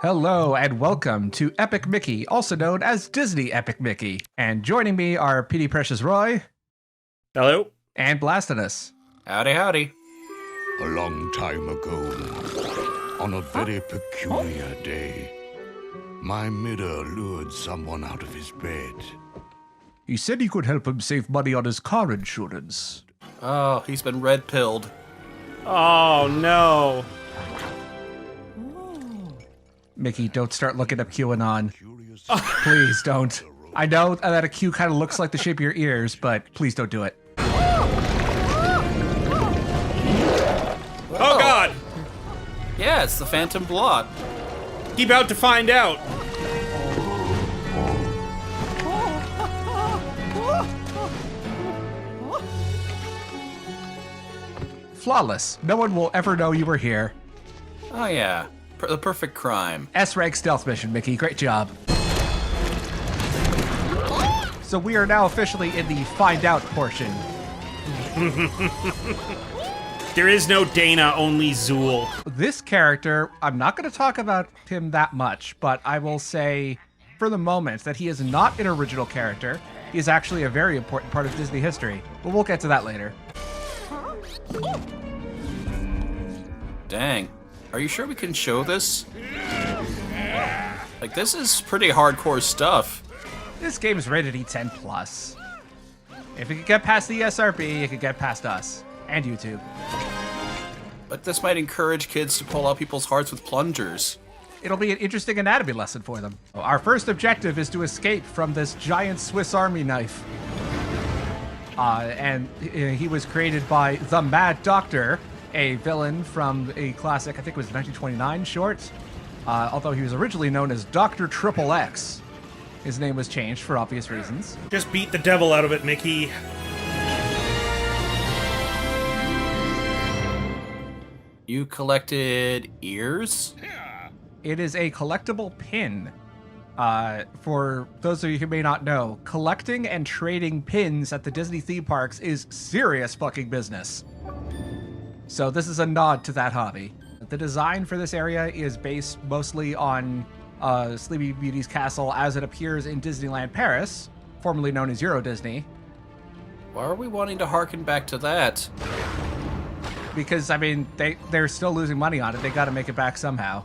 Hello and welcome to Epic Mickey, also known as Disney Epic Mickey. And joining me are Petey Precious Roy. Hello. And Blastinus. Howdy, howdy. A long time ago, on a very peculiar day, my midder lured someone out of his bed. He said he could help him save money on his car insurance. Oh, he's been red-pilled. Oh, no. Mickey, don't start looking up QAnon. Please don't. I know that a Q kind of looks like the shape of your ears, but please don't do it. Oh, God. Yeah, it's the Phantom Blot. He about to find out. Flawless. No one will ever know you were here. Oh, yeah. The perfect crime. S-rank stealth mission, Mickey. Great job. So we are now officially in the find out portion. There is no Dana, only Zool. This character, I'm not going to talk about him that much, but I will say for the moment that he is not an original character. He is actually a very important part of Disney history, but we'll get to that later. Dang. Are you sure we can show this? Like, this is pretty hardcore stuff. This game is rated E10+. If it could get past the SRB, it could get past us. And YouTube. But this might encourage kids to pull out people's hearts with plungers. It'll be an interesting anatomy lesson for them. Our first objective is to escape from this giant Swiss Army knife. And he was created by the Mad Doctor, a villain from a classic, I think it was 1929 short. Although he was originally known as Dr. Triple X. His name was changed for obvious reasons. Just beat the devil out of it, Mickey. You collected ears? It is a collectible pin. For those of you who may not know, collecting and trading pins at the Disney theme parks is serious fucking business. So this is a nod to that hobby. The design for this area is based mostly on Sleeping Beauty's castle as it appears in Disneyland Paris, formerly known as Euro Disney. Why are we wanting to harken back to that? Because, I mean, they're still losing money on it. They gotta make it back somehow.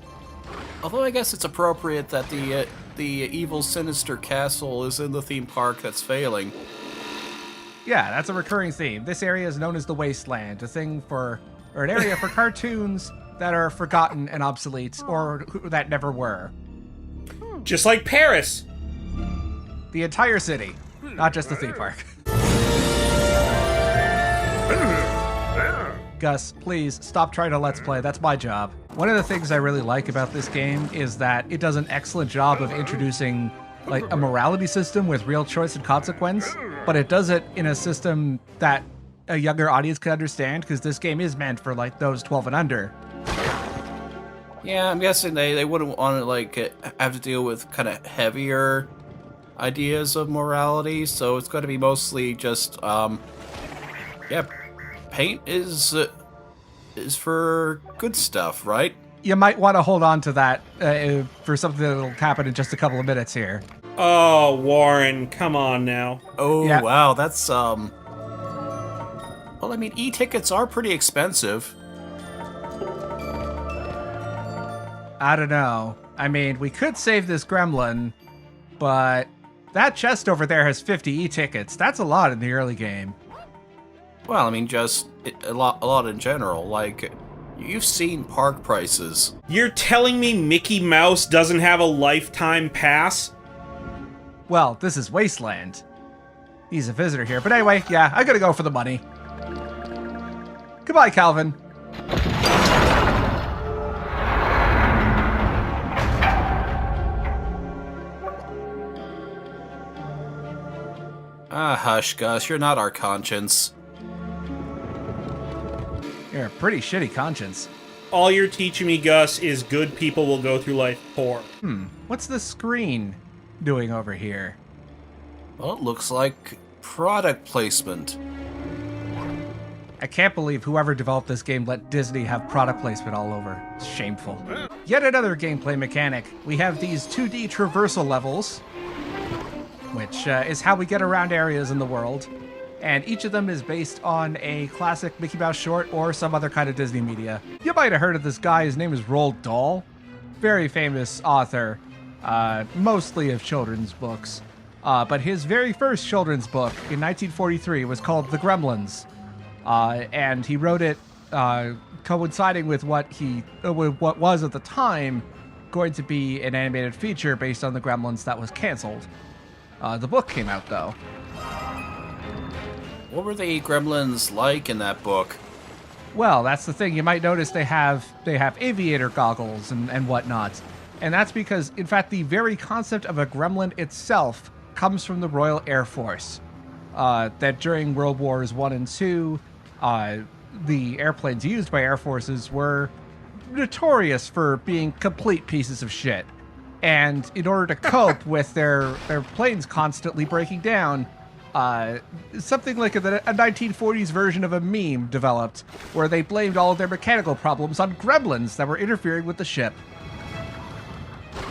Although I guess it's appropriate that the evil, sinister castle is in the theme park that's failing. Yeah, that's a recurring theme. This area is known as the Wasteland, an area for cartoons that are forgotten and obsolete, or that never were. Just like Paris. The entire city, not just the theme park. Gus, please stop trying to Let's Play. That's my job. One of the things I really like about this game is that it does an excellent job of introducing like a morality system with real choice and consequence, but it does it in a system that a younger audience can understand, because this game is meant for like those 12 and under. Yeah, I'm guessing they wouldn't want to like have to deal with kind of heavier ideas of morality, so it's going to be mostly just yeah, paint is for good stuff, right? You might want to hold on to that for something that'll happen in just a couple of minutes here. Oh, Warren, come on now. Oh, yeah. Wow, that's well, I mean, e-tickets are pretty expensive. I don't know. I mean, we could save this Gremlin, but that chest over there has 50 e-tickets. That's a lot in the early game. Well, I mean, just a lot in general. Like, you've seen park prices. You're telling me Mickey Mouse doesn't have a lifetime pass? Well, this is Wasteland. He's a visitor here. But anyway, yeah, I gotta go for the money. Goodbye, Calvin. Ah, hush, Gus. You're not our conscience. You're a pretty shitty conscience. All you're teaching me, Gus, is good people will go through life poor. What's the screen doing over here? Well, it looks like product placement. I can't believe whoever developed this game let Disney have product placement all over. It's shameful. Yet another gameplay mechanic. We have these 2D traversal levels, which is how we get around areas in the world. And each of them is based on a classic Mickey Mouse short or some other kind of Disney media. You might have heard of this guy. His name is Roald Dahl. Very famous author, mostly of children's books. But his very first children's book in 1943 was called The Gremlins. And he wrote it coinciding with what was at the time going to be an animated feature based on the Gremlins that was canceled. The book came out, though. What were the Gremlins like in that book? Well, that's the thing. You might notice they have aviator goggles and whatnot. And that's because, in fact, the very concept of a gremlin itself comes from the Royal Air Force. That during World Wars I and II, the airplanes used by air forces were notorious for being complete pieces of shit. And in order to cope with their planes constantly breaking down, something like a 1940s version of a meme developed, where they blamed all of their mechanical problems on gremlins that were interfering with the ship.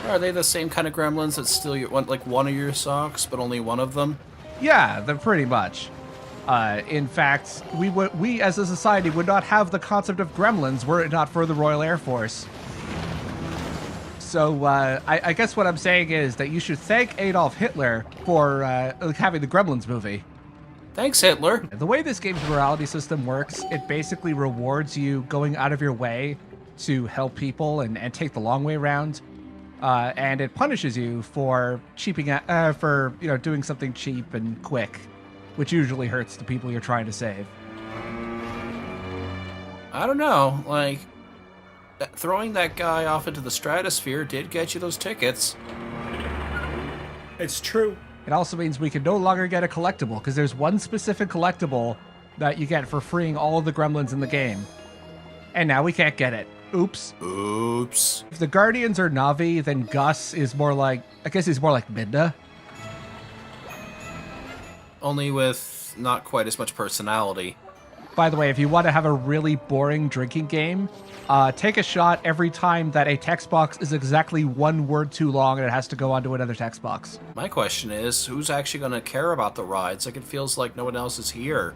Are they the same kind of gremlins that steal like one of your socks, but only one of them? Yeah, they're pretty much. In fact, we as a society would not have the concept of gremlins were it not for the Royal Air Force. So I guess what I'm saying is that you should thank Adolf Hitler for having the Gremlins movie. Thanks, Hitler. The way this game's morality system works, it basically rewards you going out of your way to help people and take the long way around. And it punishes you for doing something cheap and quick, which usually hurts the people you're trying to save. I don't know, like, throwing that guy off into the stratosphere did get you those tickets. It's true. It also means we can no longer get a collectible, because there's one specific collectible that you get for freeing all of the gremlins in the game. And now we can't get it. Oops. Oops. If the Guardians are Navi, then Gus is more like, I guess he's more like Midna. Only with not quite as much personality. By the way, if you want to have a really boring drinking game, take a shot every time that a text box is exactly one word too long and it has to go onto another text box. My question is, who's actually going to care about the rides? Like, it feels like no one else is here.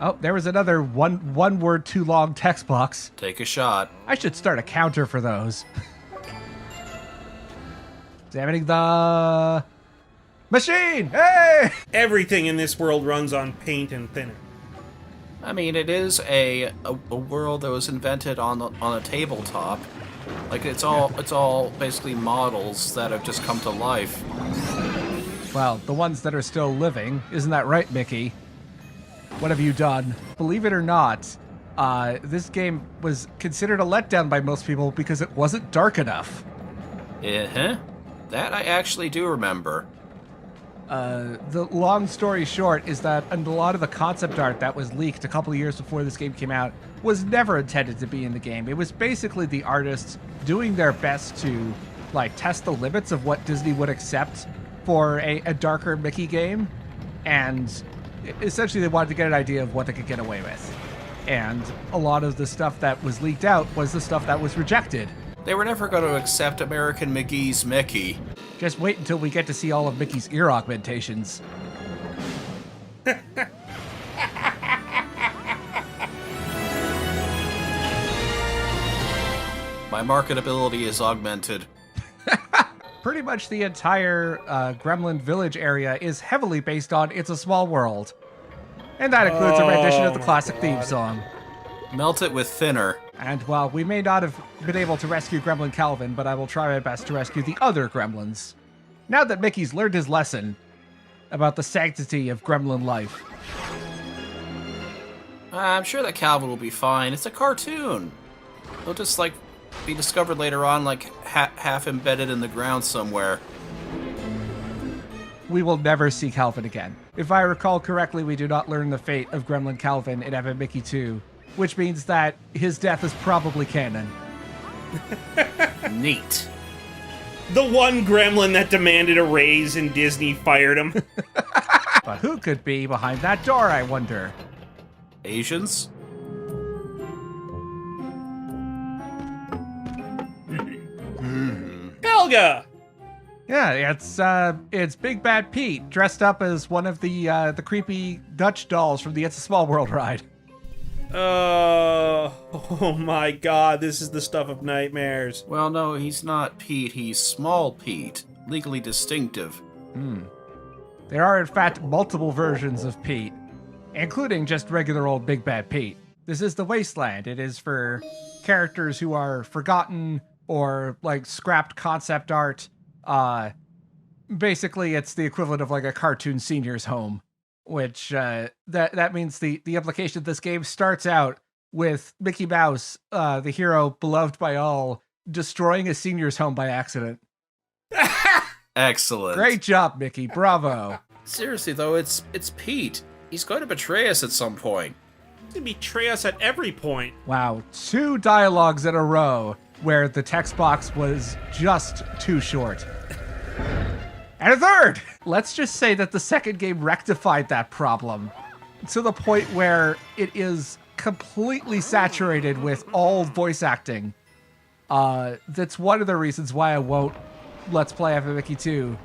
Oh, there was another one word too long text box. Take a shot. I should start a counter for those. Examining the machine! Hey! Everything in this world runs on paint and thinner. I mean, it is a world that was invented on a tabletop. Like, it's all basically models that have just come to life. Well, the ones that are still living. Isn't that right, Mickey? What have you done? Believe it or not, this game was considered a letdown by most people because it wasn't dark enough. Uh-huh. That I actually do remember. The long story short is that a lot of the concept art that was leaked a couple of years before this game came out was never intended to be in the game. It was basically the artists doing their best to, like, test the limits of what Disney would accept for a darker Mickey game, and essentially they wanted to get an idea of what they could get away with. And a lot of the stuff that was leaked out was the stuff that was rejected. They were never going to accept American McGee's Mickey. Just wait until we get to see all of Mickey's ear augmentations. My marketability is augmented. Pretty much the entire Gremlin Village area is heavily based on It's a Small World. And that includes a rendition of the classic theme song. Melt it with thinner. And while we may not have been able to rescue Gremlin Calvin, but I will try my best to rescue the other gremlins. Now that Mickey's learned his lesson about the sanctity of gremlin life. I'm sure that Calvin will be fine. It's a cartoon. He'll just, like, be discovered later on, like, half embedded in the ground somewhere. We will never see Calvin again. If I recall correctly, we do not learn the fate of Gremlin Calvin in Epic Mickey 2, which means that his death is probably canon. Neat. The one gremlin that demanded a raise and Disney fired him. But who could be behind that door, I wonder? Asians? Helga! Yeah, it's Big Bad Pete dressed up as one of the creepy Dutch dolls from the It's a Small World ride. Oh my god, this is the stuff of nightmares. Well, no, he's not Pete. He's Small Pete. Legally distinctive. There are, in fact, multiple versions of Pete, including just regular old Big Bad Pete. This is the Wasteland. It is for characters who are forgotten or, like, scrapped concept art. Basically, it's the equivalent of, like, a cartoon senior's home, which that means the implication of this game starts out with Mickey Mouse, the hero beloved by all, destroying a senior's home by accident. Excellent. Great job, Mickey. Bravo. Seriously, though, it's Pete. He's going to betray us at some point. They betray us at every point. Wow, 2 dialogues in a row where the text box was just too short. And a third! Let's just say that the second game rectified that problem to the point where it is completely saturated with all voice acting. That's one of the reasons why I won't Let's Play Epic Mickey 2.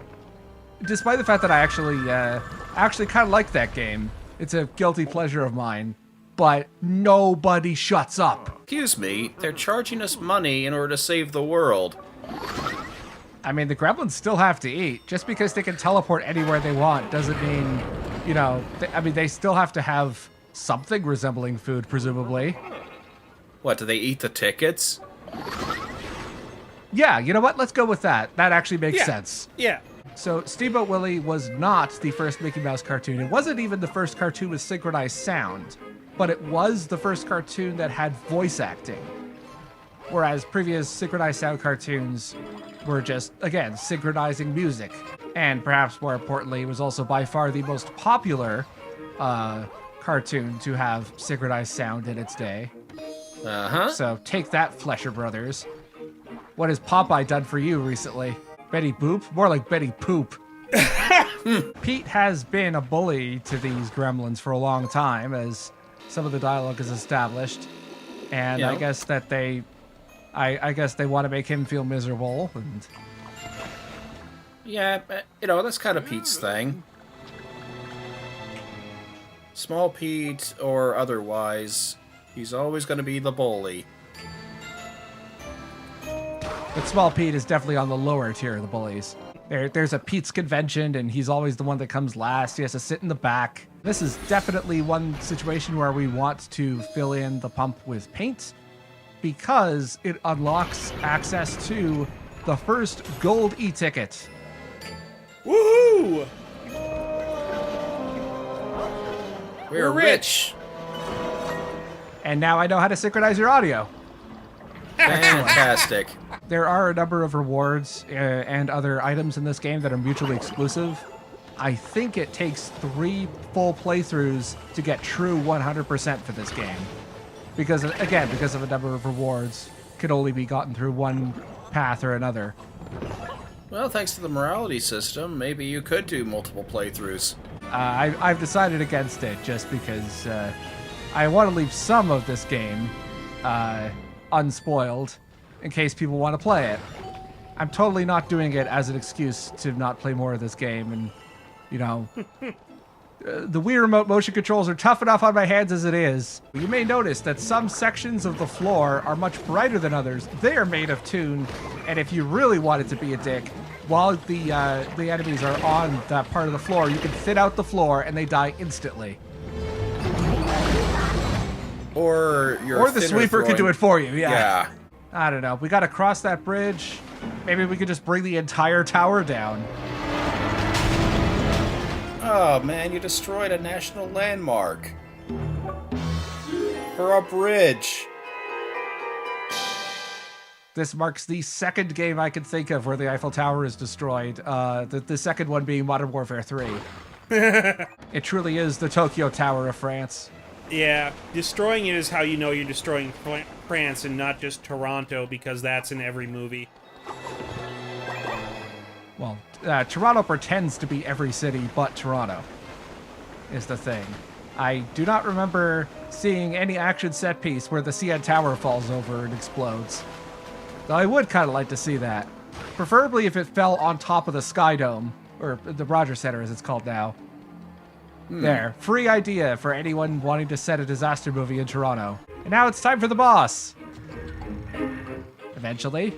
Despite the fact that I actually kind of like that game. It's a guilty pleasure of mine. But nobody shuts up. Excuse me, they're charging us money in order to save the world. I mean, the gremlins still have to eat. Just because they can teleport anywhere they want doesn't mean, you know, they still have to have something resembling food, presumably. What, do they eat the tickets? Yeah, you know what? Let's go with that. That actually makes sense. Yeah. So, Steamboat Willie was not the first Mickey Mouse cartoon. It wasn't even the first cartoon with synchronized sound, but it was the first cartoon that had voice acting. Whereas previous synchronized sound cartoons were just, again, synchronizing music. And perhaps more importantly, it was also by far the most popular cartoon to have synchronized sound in its day. Uh-huh. So take that, Flesher Brothers. What has Popeye done for you recently? Betty Boop? More like Betty Poop. Pete has been a bully to these gremlins for a long time, as some of the dialogue is established. And Yeah. I guess that I guess they want to make him feel miserable. And Yeah, you know, that's kind of Pete's thing. Small Pete or otherwise, he's always going to be the bully. but Small Pete is definitely on the lower tier of the bullies. There's a Pete's convention, and he's always the one that comes last. He has to sit in the back. This is definitely one situation where we want to fill in the pump with paint, because it unlocks access to the first gold e-ticket. Woohoo! We're rich! And now I know how to synchronize your audio. Fantastic. There are a number of rewards and other items in this game that are mutually exclusive. I think it takes 3 full playthroughs to get true 100% for this game. Because, again, because of a number of rewards, could only be gotten through one path or another. Well, thanks to the morality system, maybe you could do multiple playthroughs. I've decided against it just because I want to leave some of this game unspoiled in case people want to play it. I'm totally not doing it as an excuse to not play more of this game, and, you know, the Wii Remote motion controls are tough enough on my hands as it is. You may notice that some sections of the floor are much brighter than others. They are made of tune, and if you really wanted to be a dick, while the enemies are on that part of the floor, you can thin out the floor and they die instantly. Or the sweeper could do it for you, Yeah. I don't know. We gotta cross that bridge. Maybe we could just bring the entire tower down. Oh man, you destroyed a national landmark. For a bridge. This marks the second game I can think of where the Eiffel Tower is destroyed. The second one being Modern Warfare 3. It truly is the Tokyo Tower of France. Yeah, destroying it is how you know you're destroying France and not just Toronto, because that's in every movie. Well, Toronto pretends to be every city but Toronto, is the thing. I do not remember seeing any action set piece where the CN Tower falls over and explodes. Though I would kind of like to see that. Preferably if it fell on top of the Sky Dome, or the Rogers Center as it's called now. There, free idea for anyone wanting to set a disaster movie in Toronto. And now it's time for the boss. Eventually.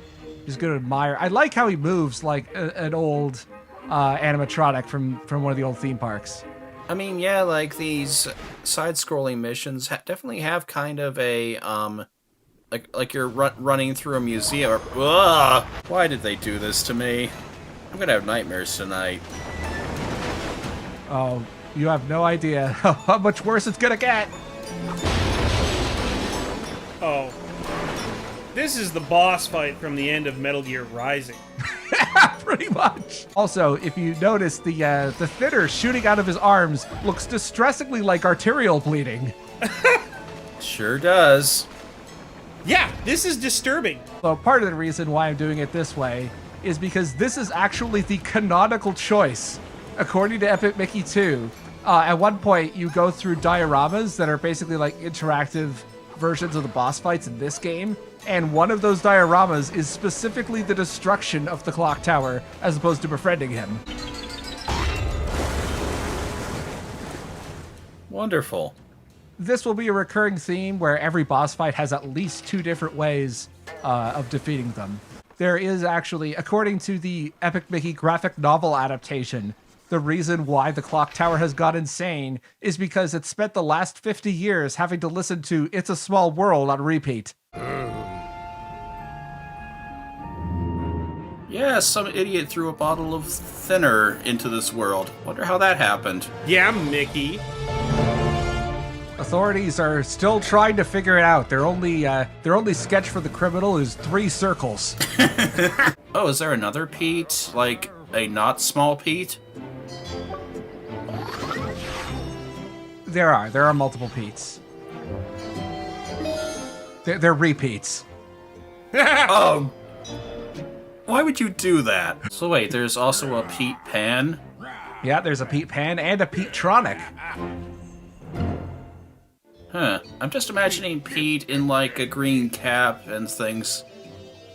Just gonna admire. I like how he moves like an old animatronic from one of the old theme parks. I mean, yeah, like these side-scrolling missions definitely have kind of a like you're running through a museum. Ugh! Why did they do this to me? I'm gonna have nightmares tonight. Oh, you have no idea how much worse it's gonna get. Oh. This is the boss fight from the end of Metal Gear Rising. Pretty much. Also, if you notice, the thinner shooting out of his arms looks distressingly like arterial bleeding. Sure does. Yeah, this is disturbing. So part of the reason why I'm doing it this way is because this is actually the canonical choice. According to Epic Mickey 2, at one point you go through dioramas that are basically like interactive versions of the boss fights in this game, and one of those dioramas is specifically the destruction of the clock tower as opposed to befriending him. Wonderful. This will be a recurring theme where every boss fight has at least 2 different ways of defeating them. There is actually, according to the Epic Mickey graphic novel adaptation, the reason why the clock tower has gone insane is because it spent the last 50 years having to listen to It's a Small World on repeat. Yeah, some idiot threw a bottle of thinner into this world. Wonder how that happened. Yeah, Mickey. Authorities are still trying to figure it out. Their only sketch for the criminal is 3 circles. Oh, is there another Pete? Like a not small Pete? There are multiple Petes. They're repeats. Oh, why would you do that? So wait, there's also a Pete Pan? Yeah, there's a Pete Pan and a Petetronic. Huh. I'm just imagining Pete in like a green cap and things.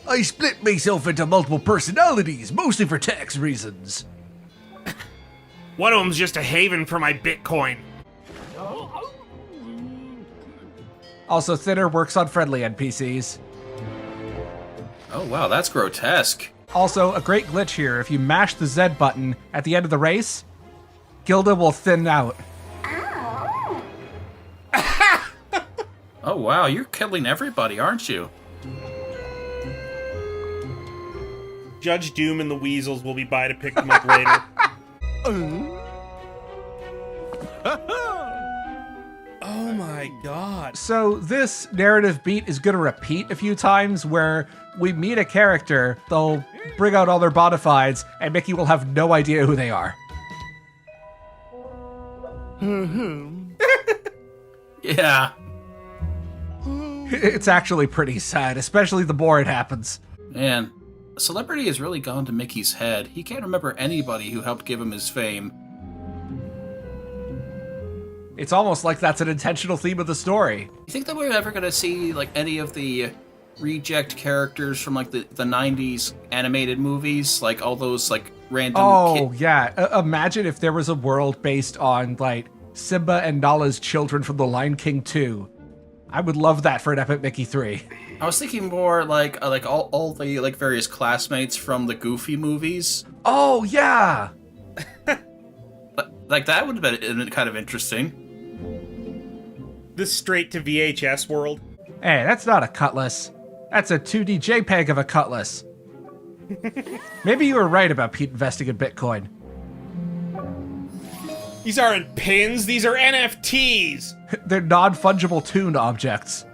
I split myself into multiple personalities, mostly for tax reasons. One of them's just a haven for my Bitcoin. Also, Thinner works on friendly NPCs. Oh wow, that's grotesque. Also, a great glitch here. If you mash the Z button at the end of the race, Gilda will thin out. Oh wow, you're killing everybody, aren't you? Judge Doom and the Weasels will be by to pick them up later. Oh my god. So this narrative beat is going to repeat a few times where we meet a character, they'll bring out all their bona fides, and Mickey will have no idea who they are. Yeah. It's actually pretty sad, especially the more it happens. Man, celebrity has really gone to Mickey's head. He can't remember anybody who helped give him his fame. It's almost like that's an intentional theme of the story. You think that we're ever going to see like any of the reject characters from like the 90s animated movies? Like all those like random Yeah. Imagine if there was a world based on like Simba and Nala's children from The Lion King 2. I would love that for an Epic Mickey 3. I was thinking more like all the like various classmates from the Goofy movies. Oh, yeah! Like that would have been kind of interesting. This straight to VHS world. Hey, that's not a cutlass. That's a 2D JPEG of a cutlass. Maybe you were right about Pete investing in Bitcoin. These aren't pins, these are NFTs! They're non-fungible tuned objects.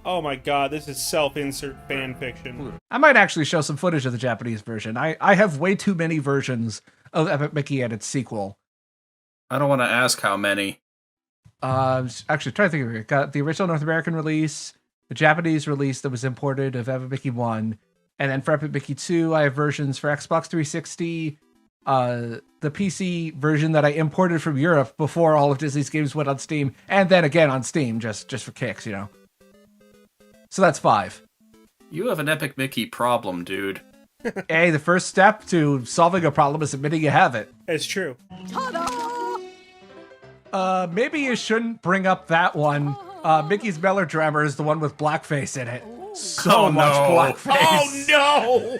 Oh my god, this is self-insert fanfiction. I might actually show some footage of the Japanese version. I have way too many versions of Epic Mickey and its sequel. I don't want to ask how many. Actually, try to think of it. Got the original North American release, the Japanese release that was imported of Epic Mickey 1, and then for Epic Mickey 2, I have versions for Xbox 360, the PC version that I imported from Europe before all of Disney's games went on Steam, and then again on Steam, just for kicks, you know. So that's 5. You have an Epic Mickey problem, dude. Hey, the first step to solving a problem is admitting you have it. It's true. Maybe you shouldn't bring up that one. Mickey's melodrama is the one with blackface in it. So much blackface. Oh,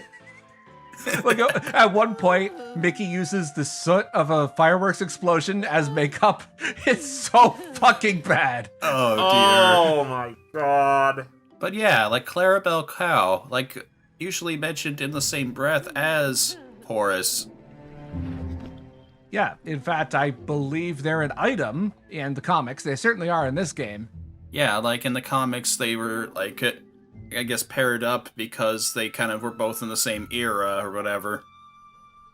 no! Like, at one point, Mickey uses the soot of a fireworks explosion as makeup. It's so fucking bad. Oh, dear. Oh, my God. But yeah, like Clarabelle Cow, like, usually mentioned in the same breath as Horace. Yeah, in fact, I believe they're an item in the comics. They certainly are in this game. Yeah, like in the comics, they were, like, I guess paired up because they kind of were both in the same era or whatever.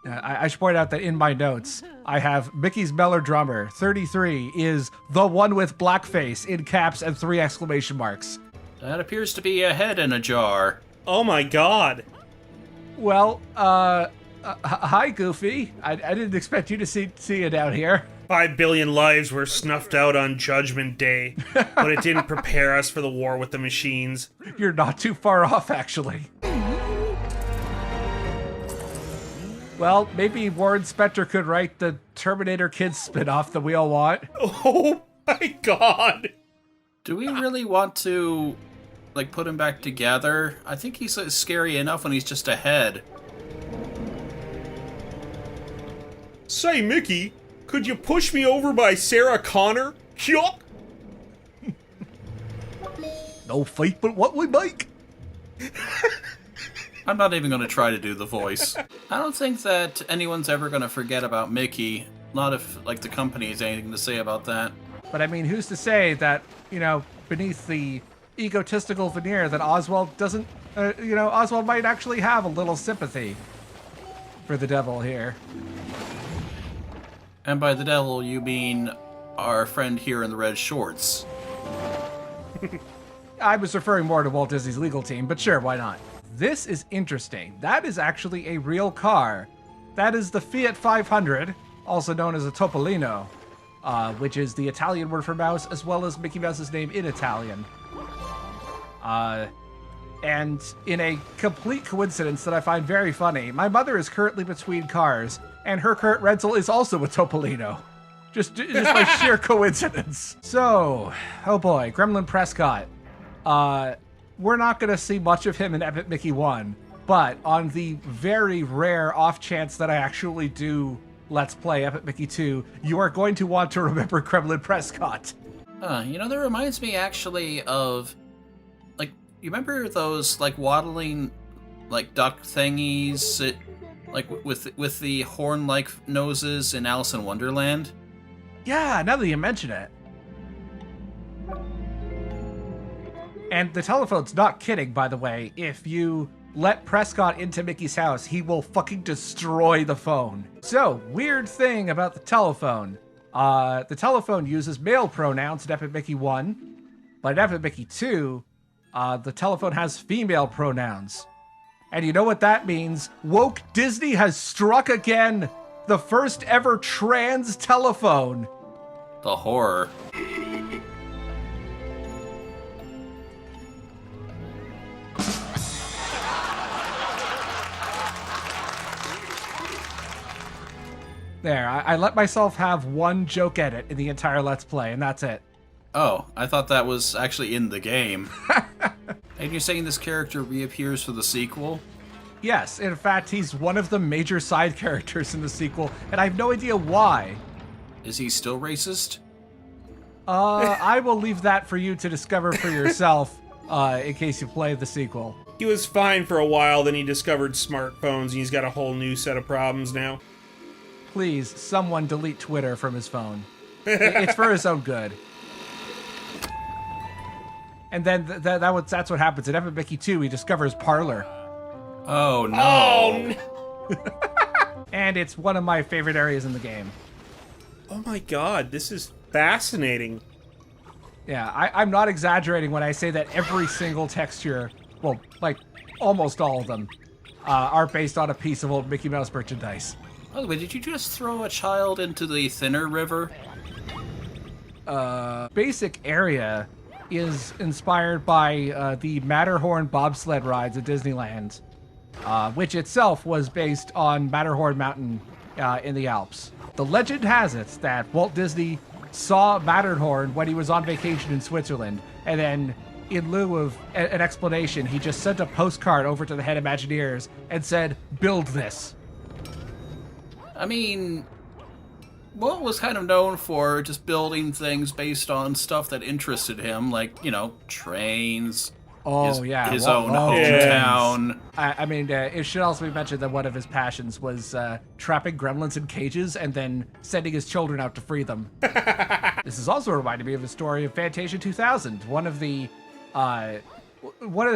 I should point out that in my notes, I have Mickey's melodrama 33 is the one with blackface in caps and 3 exclamation marks. That appears to be a head in a jar. Oh, my God. Well, hi, Goofy. I didn't expect you to see you down here. 5 billion lives were snuffed out on Judgment Day, but it didn't prepare us for the war with the machines. You're not too far off, actually. Well, maybe Warren Spector could write the Terminator Kids spin-off that we all want. Oh my God! Do we really want to, like, put him back together? I think he's scary enough when he's just a head. Say, Mickey, could you push me over by Sarah Connor? Yuck! No fight but what we make. I'm not even going to try to do the voice. I don't think that anyone's ever going to forget about Mickey. Not if, like, the company has anything to say about that. But I mean, who's to say that, you know, beneath the egotistical veneer that Oswald doesn't, Oswald might actually have a little sympathy for the devil here. And by the devil, you mean our friend here in the red shorts. I was referring more to Walt Disney's legal team, but sure, why not? This is interesting. That is actually a real car. That is the Fiat 500, also known as a Topolino, which is the Italian word for mouse, as well as Mickey Mouse's name in Italian. And in a complete coincidence that I find very funny, my mother is currently between cars, and her current rental is also a Topolino. Just by sheer coincidence. So, oh boy, Gremlin Prescott. We're not going to see much of him in Epic Mickey 1, but on the very rare off chance that I actually do Let's Play Epic Mickey 2, you are going to want to remember Gremlin Prescott. That reminds me actually of, like, you remember those, like, waddling, like, duck thingies, like, with the horn-like noses in Alice in Wonderland? Yeah, now that you mention it. And the telephone's not kidding, by the way. If you let Prescott into Mickey's house, he will fucking destroy the phone. So, weird thing about the telephone. The telephone uses male pronouns in Epic Mickey 1, but in Epic Mickey 2, the telephone has female pronouns. And you know what that means? Woke Disney has struck again! The first ever trans telephone! The horror. There, I let myself have one joke edit in the entire Let's Play, and that's it. Oh, I thought that was actually in the game. And you're saying this character reappears for the sequel? Yes, in fact, he's one of the major side characters in the sequel, and I have no idea why. Is he still racist? I will leave that for you to discover for yourself, in case you play the sequel. He was fine for a while, then he discovered smartphones, and he's got a whole new set of problems now. Please, someone delete Twitter from his phone. It's for his own good. And then that's what happens. In Epic Mickey 2, he discovers Parlor. Oh, no. Oh, no. And it's one of my favorite areas in the game. Oh my God, this is fascinating. Yeah, I'm not exaggerating when I say that every single texture, well, like almost all of them, are based on a piece of old Mickey Mouse merchandise. By the way, did you just throw a child into the thinner river? Basic area is inspired by the Matterhorn bobsled rides at Disneyland, which itself was based on Matterhorn Mountain in the Alps. The legend has it that Walt Disney saw Matterhorn when he was on vacation in Switzerland, and then in lieu of an explanation, he just sent a postcard over to the head Imagineers and said, "Build this." I mean, Walt was kind of known for just building things based on stuff that interested him, like, you know, trains. Oh, his Walt own loved hometown. I mean, it should also be mentioned that one of his passions was trapping gremlins in cages and then sending his children out to free them. This is also reminding me of the story of Fantasia 2000. One of the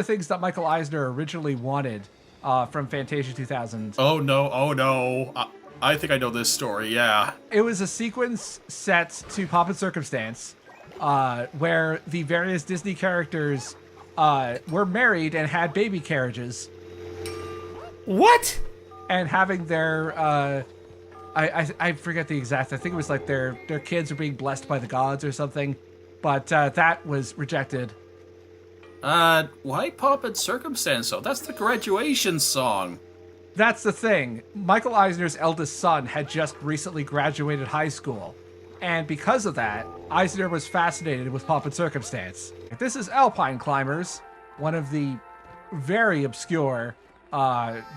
things that Michael Eisner originally wanted from Fantasia 2000. Oh no! I think I know this story. Yeah. It was a sequence set to Pomp and Circumstance, where the various Disney characters were married and had baby carriages. What? And having their, I forget the exact, I think it was like their kids were being blessed by the gods or something, but that was rejected. Why Pomp and Circumstance, though? That's the graduation song. That's the thing. Michael Eisner's eldest son had just recently graduated high school. And because of that, Eisner was fascinated with Pomp and Circumstance. This is Alpine Climbers, one of the very obscure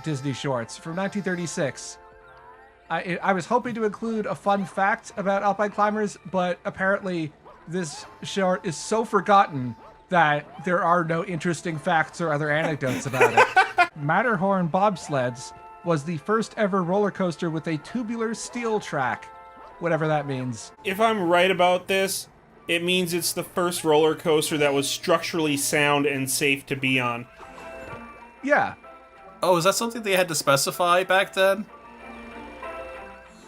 Disney shorts from 1936. I was hoping to include a fun fact about Alpine Climbers, but apparently this short is so forgotten that there are no interesting facts or other anecdotes about it. Matterhorn bobsleds was the first ever roller coaster with a tubular steel track, whatever that means. If I'm right about this, it means it's the first roller coaster that was structurally sound and safe to be on. Yeah. Oh, is that something they had to specify back then?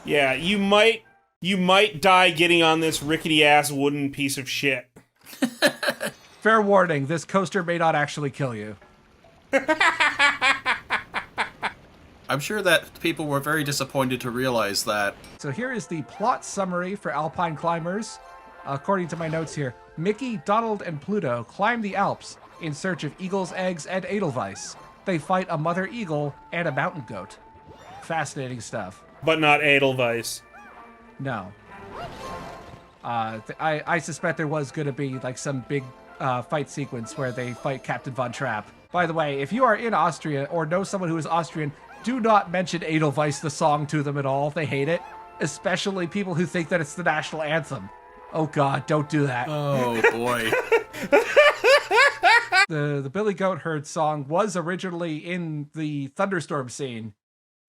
Yeah, you might die getting on this rickety-ass wooden piece of shit. Fair warning, this coaster may not actually kill you. I'm sure that people were very disappointed to realize that. So here is the plot summary for Alpine Climbers. According to my notes here, Mickey, Donald, and Pluto climb the Alps in search of eagles' eggs and edelweiss. They fight a mother eagle and a mountain goat. Fascinating stuff. But not Edelweiss. No. I suspect there was going to be like some big fight sequence where they fight Captain Von Trapp. By the way, if you are in Austria or know someone who is Austrian, do not mention Edelweiss the song to them at all. They hate it. Especially people who think that it's the national anthem. Oh god, don't do that. Oh boy. The Billy Goat Herd song was originally in the Thunderstorm scene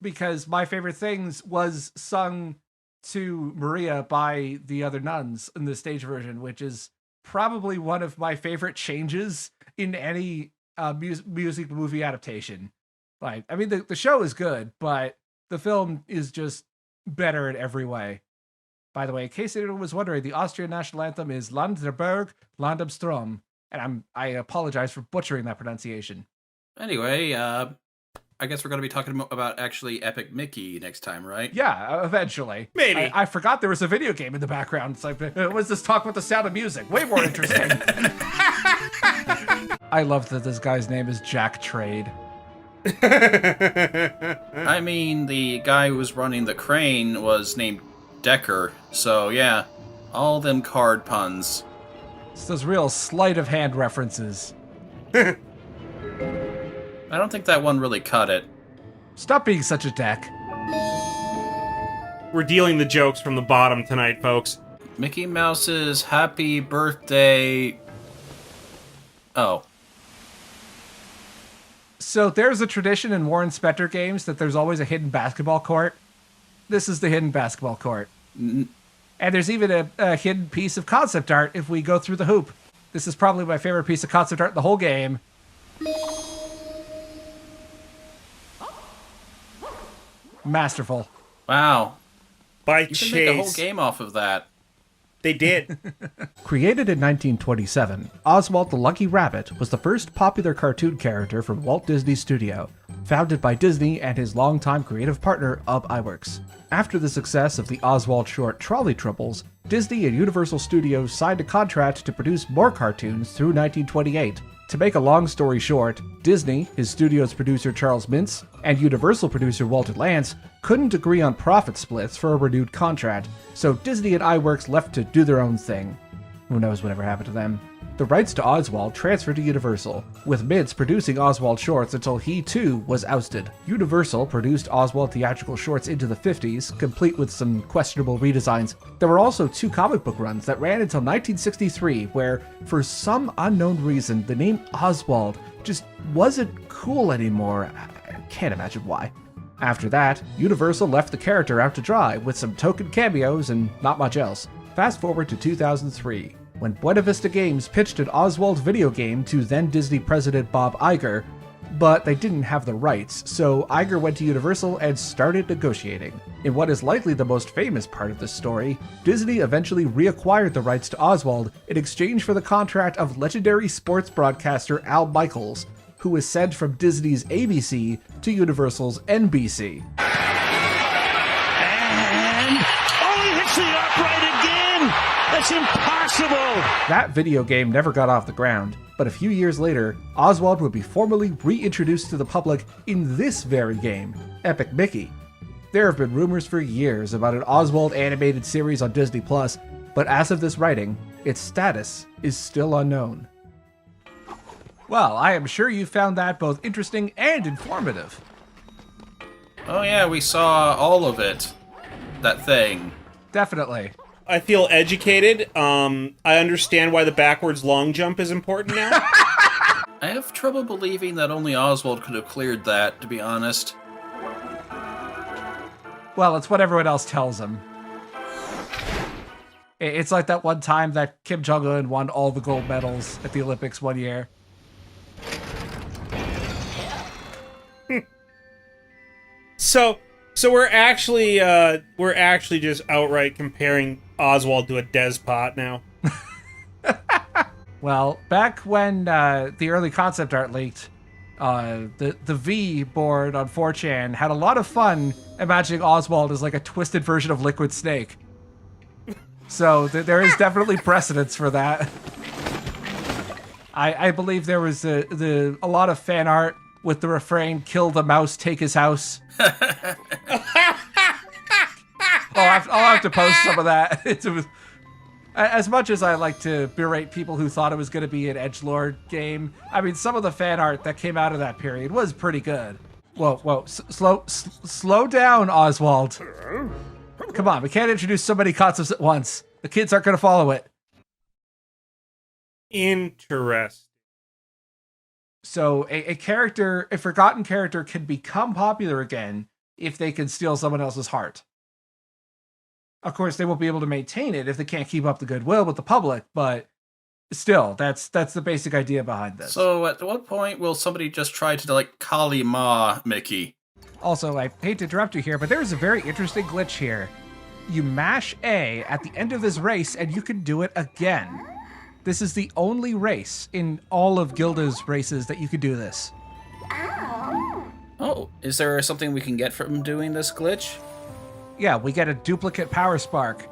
because My Favorite Things was sung to Maria by the other nuns in the stage version, which is probably one of my favorite changes in any music movie adaptation. Like, I mean, the show is good, but the film is just better in every way. By the way, in case anyone was wondering, the Austrian national anthem is Land der Berg, Land am Strom. And I apologize for butchering that pronunciation. Anyway, I guess we're going to be talking about actually Epic Mickey next time, right? Yeah, eventually. Maybe. I forgot there was a video game in the background. It's like, what's this talk about the sound of music? Way more interesting. I love that this guy's name is Jack Trade. I mean, the guy who was running the crane was named Decker, so yeah, all them card puns. It's those real sleight of hand references. I don't think that one really cut it. Stop being such a deck. We're dealing the jokes from the bottom tonight, folks. Mickey Mouse's happy birthday... Oh. So there's a tradition in Warren Spector games that there's always a hidden basketball court. This is the hidden basketball court. And there's even a hidden piece of concept art if we go through the hoop. This is probably my favorite piece of concept art in the whole game. Masterful. Wow. By You Chase. can make a whole game off of that. They did. Created in 1927, Oswald the Lucky Rabbit was the first popular cartoon character from Walt Disney Studio, founded by Disney and his longtime creative partner, Ub Iwerks. After the success of the Oswald short Trolley Triples, Disney and Universal Studios signed a contract to produce more cartoons through 1928. To make a long story short, Disney, his studio's producer Charles Mintz, and Universal producer Walter Lantz couldn't agree on profit splits for a renewed contract, so Disney and Iwerks left to do their own thing. Who knows whatever happened to them? The rights to Oswald transferred to Universal, with Mintz producing Oswald shorts until he too was ousted. Universal produced Oswald theatrical shorts into the 50s, complete with some questionable redesigns. There were also 2 comic book runs that ran until 1963, where, for some unknown reason, the name Oswald just wasn't cool anymore. I can't imagine why. After that, Universal left the character out to dry, with some token cameos and not much else. Fast forward to 2003. When Buena Vista Games pitched an Oswald video game to then Disney president Bob Iger, but they didn't have the rights, so Iger went to Universal and started negotiating. In what is likely the most famous part of this story, Disney eventually reacquired the rights to Oswald in exchange for the contract of legendary sports broadcaster Al Michaels, who was sent from Disney's ABC to Universal's NBC. And he hits the upright again! That's impossible! That video game never got off the ground, but a few years later, Oswald would be formally reintroduced to the public in this very game, Epic Mickey. There have been rumors for years about an Oswald animated series on Disney+, but as of this writing, its status is still unknown. Well, I am sure you found that both interesting and informative. Oh yeah, we saw all of it. That thing. Definitely. I feel educated. I understand why the backwards long jump is important now. I have trouble believing that only Oswald could have cleared that, to be honest. Well, it's what everyone else tells him. It's like that one time that Kim Jong-un won all the gold medals at the Olympics one year. So we're actually just outright comparing Oswald to a despot now. Well, back when the early concept art leaked, the V board on 4chan had a lot of fun imagining Oswald as like a twisted version of Liquid Snake. So there is definitely precedence for that. I believe there was a lot of fan art with the refrain, "Kill the mouse, take his house." I'll have to post some of that. It was, as much as I like to berate people who thought it was going to be an edgelord game, I mean, some of the fan art that came out of that period was pretty good. Whoa, slow down, Oswald. Come on, we can't introduce so many concepts at once. The kids aren't going to follow it. Interesting. So a forgotten character can become popular again if they can steal someone else's heart. Of course, they won't be able to maintain it if they can't keep up the goodwill with the public, but still, that's the basic idea behind this. So at what point will somebody just try to, like, Kali Ma Mickey? Also, I hate to interrupt you here, but there's a very interesting glitch here. You mash A at the end of this race, and you can do it again. This is the only race in all of Gilda's races that you can do this. Oh, is there something we can get from doing this glitch? Yeah, we get a duplicate power spark.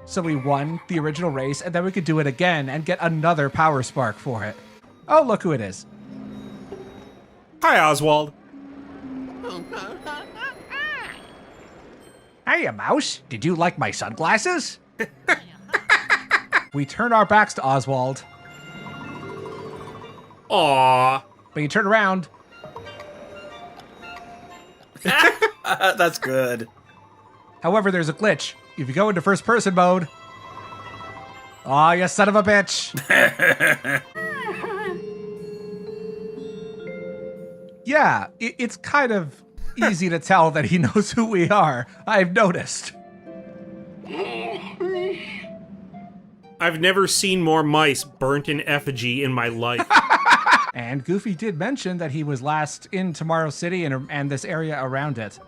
So we won the original race, and then we could do it again and get another power spark for it. Oh, look who it is. Hi, Oswald. Hey, mouse. Did you like my sunglasses? We turn our backs to Oswald. Aww. But you turn around. That's good. However, there's a glitch. If you go into first person mode... Aw, you son of a bitch. Yeah, it's kind of easy to tell that he knows who we are. I've noticed. I've never seen more mice burnt in effigy in my life. And Goofy did mention that he was last in Tomorrow City and this area around it.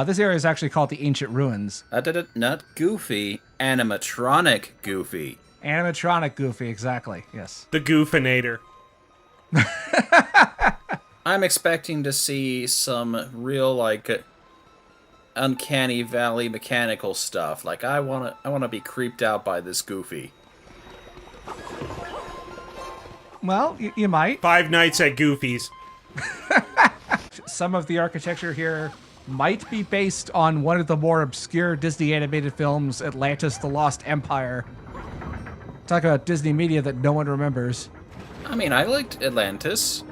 This area is actually called the Ancient Ruins. Not Goofy, animatronic Goofy. Animatronic Goofy, exactly, yes. The Goofinator. I'm expecting to see some real, like, uncanny valley mechanical stuff. Like, I wanna be creeped out by this Goofy. Well, you might. 5 Nights at Goofy's. Some of the architecture here might be based on one of the more obscure Disney animated films, Atlantis: The Lost Empire. Talk about Disney media that no one remembers. I mean, I liked Atlantis.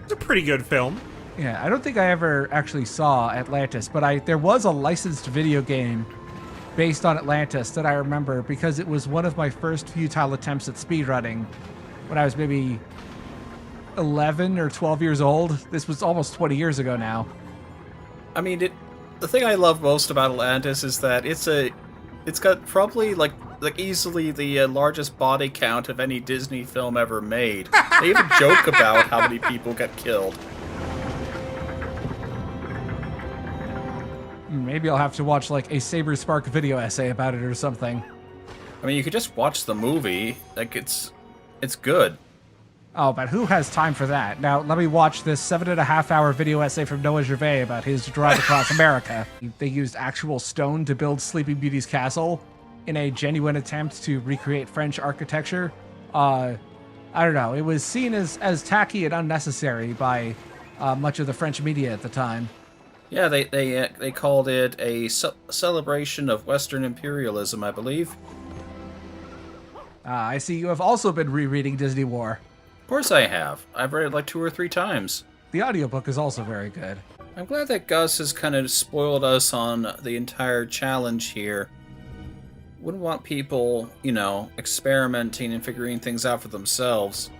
It's a pretty good film. Yeah, I don't think I ever actually saw Atlantis, but there was a licensed video game based on Atlantis that I remember because it was one of my first futile attempts at speedrunning when I was maybe 11 or 12 years old. This was almost 20 years ago now. I mean, the thing I love most about Atlantis is that it's got probably like easily the largest body count of any Disney film ever made. They even joke about how many people get killed. Maybe I'll have to watch like a Saber Spark video essay about it or something. I mean, you could just watch the movie. Like, it's good. Oh, but who has time for that? Now, let me watch this 7.5-hour video essay from Noah Gervais about his drive across America. They used actual stone to build Sleeping Beauty's castle in a genuine attempt to recreate French architecture. I don't know. It was seen as tacky and unnecessary by much of the French media at the time. Yeah, they called it a celebration of Western imperialism, I believe. I see you have also been rereading Disney War. Of course I have. I've read it like 2 or 3 times. The audiobook is also very good. I'm glad that Gus has kind of spoiled us on the entire challenge here. Wouldn't want people, experimenting and figuring things out for themselves.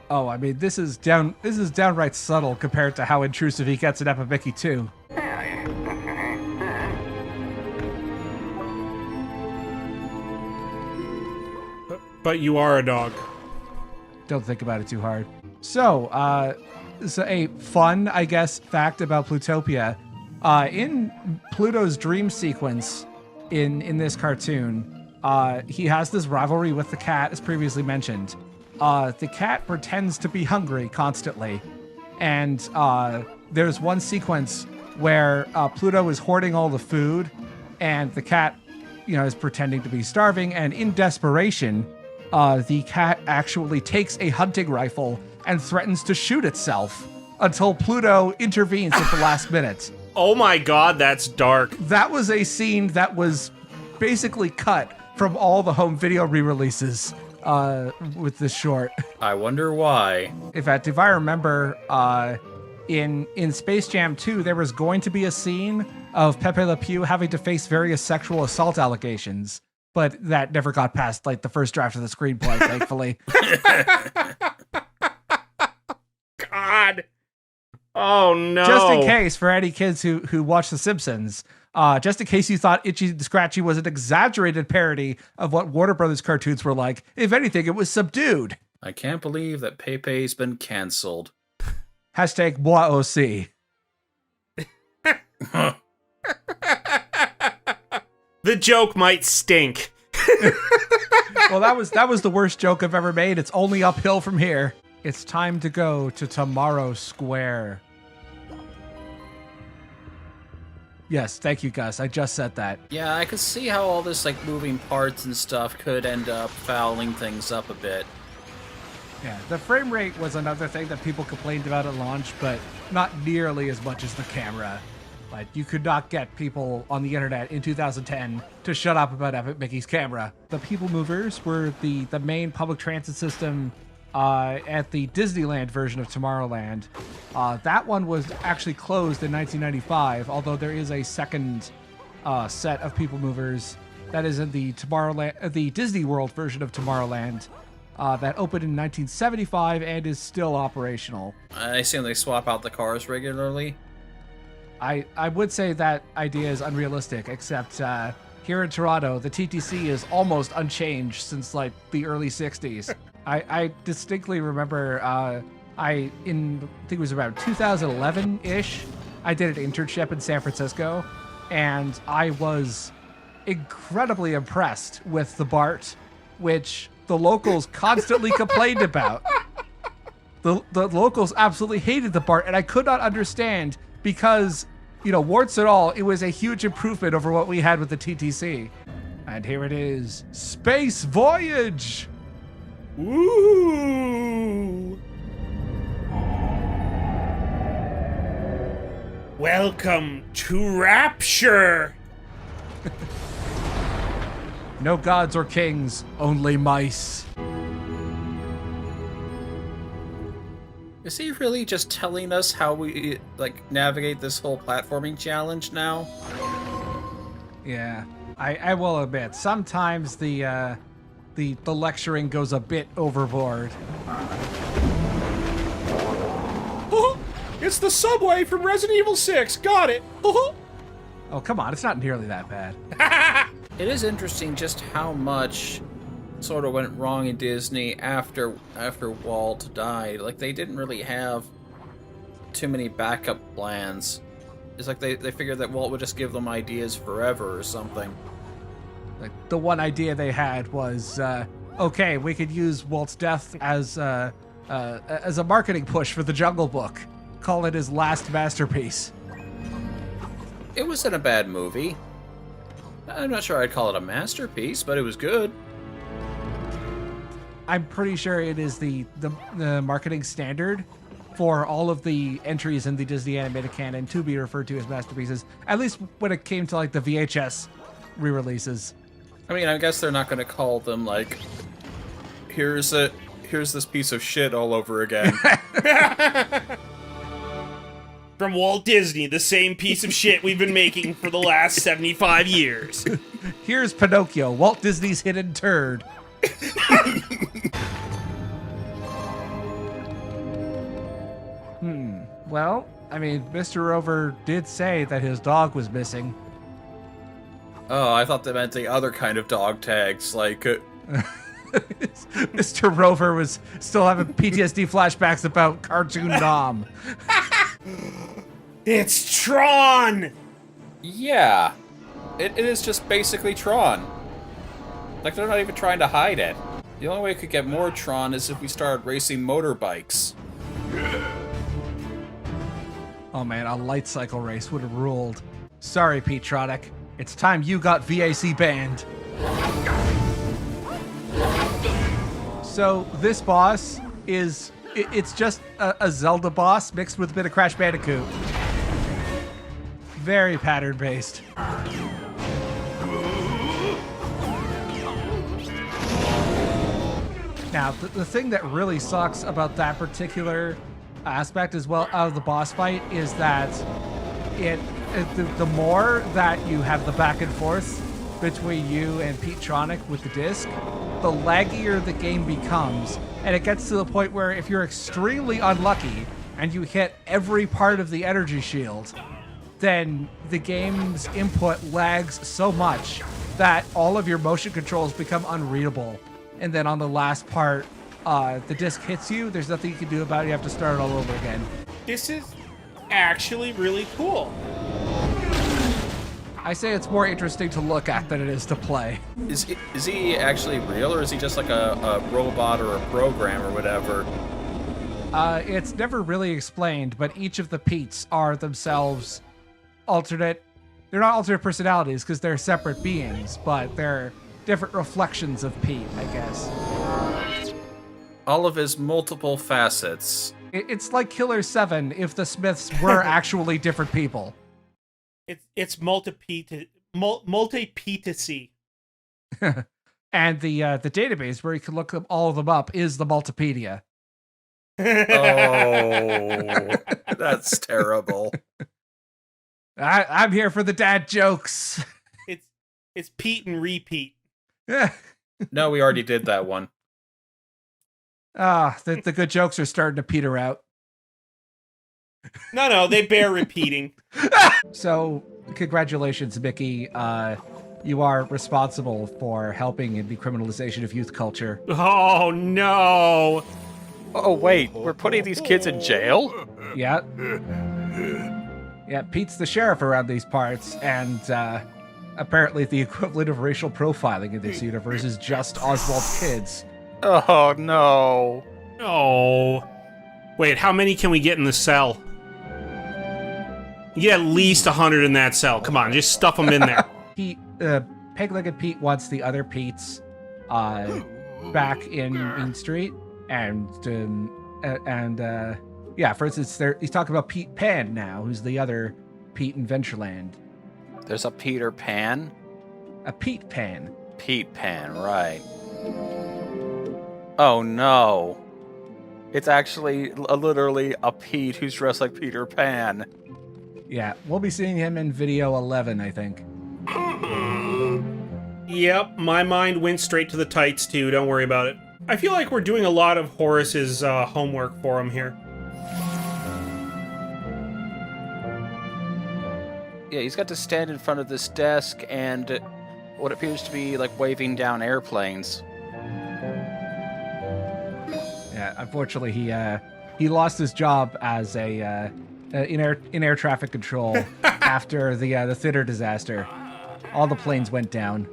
Oh, I mean, this is downright subtle compared to how intrusive he gets in Epic Mickey 2. But you are a dog. Don't think about it too hard. So a fun, I guess, fact about Plutopia. In Pluto's dream sequence in this cartoon, he has this rivalry with the cat, as previously mentioned. The cat pretends to be hungry constantly. And there's one sequence where Pluto is hoarding all the food, and the cat, is pretending to be starving, and in desperation, the cat actually takes a hunting rifle and threatens to shoot itself until Pluto intervenes at the last minute. Oh my god, that's dark. That was a scene that was basically cut from all the home video re-releases with this short. I wonder why. In fact, if I remember, in Space Jam 2, there was going to be a scene of Pepe Le Pew having to face various sexual assault allegations, but that never got past like the first draft of the screenplay, thankfully. God. Oh no. Just in case, for any kids who watch The Simpsons, just in case you thought Itchy and Scratchy was an exaggerated parody of what Warner Brothers cartoons were like, if anything, it was subdued. I can't believe that Pepe's been canceled. Hashtag moi aussi. The joke might stink. Well, that was the worst joke I've ever made. It's only uphill from here. It's time to go to Tomorrow Square. Yes, thank you, Gus. I just said that. Yeah, I could see how all this like moving parts and stuff could end up fouling things up a bit. Yeah, the frame rate was another thing that people complained about at launch, but not nearly as much as the camera. But you could not get people on the internet in 2010 to shut up about Epic Mickey's camera. The People Movers were the main public transit system at the Disneyland version of Tomorrowland. That one was actually closed in 1995, although there is a second set of People Movers that is in the the Disney World version of Tomorrowland that opened in 1975 and is still operational. I assume they swap out the cars regularly. I would say that idea is unrealistic, except here in Toronto, the TTC is almost unchanged since like the early 60s. I distinctly remember I think it was around 2011-ish, I did an internship in San Francisco, and I was incredibly impressed with the BART, which the locals constantly complained about. The locals absolutely hated the BART, and I could not understand because, warts and all, it was a huge improvement over what we had with the TTC. And here it is, Space Voyage! Woo! Welcome to Rapture! No gods or kings, only mice. Is he really just telling us how we, navigate this whole platforming challenge now? Yeah, I will admit, sometimes the lecturing goes a bit overboard. It's the subway from Resident Evil 6. Got it. Oh, come on. It's not nearly that bad. It is interesting just how much sort of went wrong in Disney after Walt died. Like, they didn't really have too many backup plans. It's like they figured that Walt would just give them ideas forever or something. Like, the one idea they had was, okay, we could use Walt's death as a marketing push for the Jungle Book. Call it his last masterpiece. It wasn't a bad movie. I'm not sure I'd call it a masterpiece, but it was good. I'm pretty sure it is the marketing standard for all of the entries in the Disney animated canon to be referred to as masterpieces, at least when it came to like the VHS re-releases. I mean, I guess they're not going to call them like, here's this piece of shit all over again. From Walt Disney, the same piece of shit we've been making for the last 75 years. Here's Pinocchio, Walt Disney's hidden turd. Well, I mean, Mr. Rover did say that his dog was missing. Oh, I thought they meant the other kind of dog tags, like... Mr. Rover was still having PTSD flashbacks about Cartoon Nom. It's Tron! Yeah. It is just basically Tron. Like, they're not even trying to hide it. The only way it could get more Tron is if we started racing motorbikes. Oh man, a light cycle race would have ruled. Sorry, Petetronic. It's time you got VAC banned. So this boss is, it's just a Zelda boss mixed with a bit of Crash Bandicoot. Very pattern based. Now, the thing that really sucks about that particular aspect as well of the boss fight is that the more that you have the back and forth between you and Petetronic with the disc, the laggier the game becomes, and it gets to the point where if you're extremely unlucky and you hit every part of the energy shield, then the game's input lags so much that all of your motion controls become unreadable. And then on the last part, the disc hits you, there's nothing you can do about it, you have to start it all over again. This is actually really cool. I say it's more interesting to look at than it is to play. Is he actually real, or is he just like a robot or a program or whatever? It's never really explained, but each of the Petes are themselves alternate. They're not alternate personalities because they're separate beings, but they're different reflections of Pete, I guess. All of his multiple facets. It's like Killer 7 if the Smiths were actually different people. It's multi-petacy. And the database where you can look all of them up is the Multipedia. Oh, that's terrible. I'm here for the dad jokes. It's Pete and repeat. No, we already did that one. The good jokes are starting to peter out. No, they bear repeating. So, congratulations, Mickey. You are responsible for helping in the criminalization of youth culture. Oh, no. Oh, wait, we're putting these kids in jail? Yeah. Yeah, Pete's the sheriff around these parts, and apparently the equivalent of racial profiling in this universe is just Oswald's kids. Oh, no. Oh. Wait, how many can we get in the cell? You get at least 100 in that cell. Come on, just stuff them in there. Pete, Peg-Legged Pete wants the other Pete's back in Main Street, and yeah, for instance, he's talking about Pete Pan now, who's the other Pete in Ventureland. There's a Peter Pan? A Pete Pan. Pete Pan, right. Oh, no. It's actually literally a Pete who's dressed like Peter Pan. Yeah, we'll be seeing him in video 11, I think. Yep, my mind went straight to the tights, too. Don't worry about it. I feel like we're doing a lot of Horace's homework for him here. Yeah, he's got to stand in front of this desk and what appears to be like waving down airplanes. Yeah, unfortunately, he lost his job as a in air traffic control after the Thinner disaster. All the planes went down.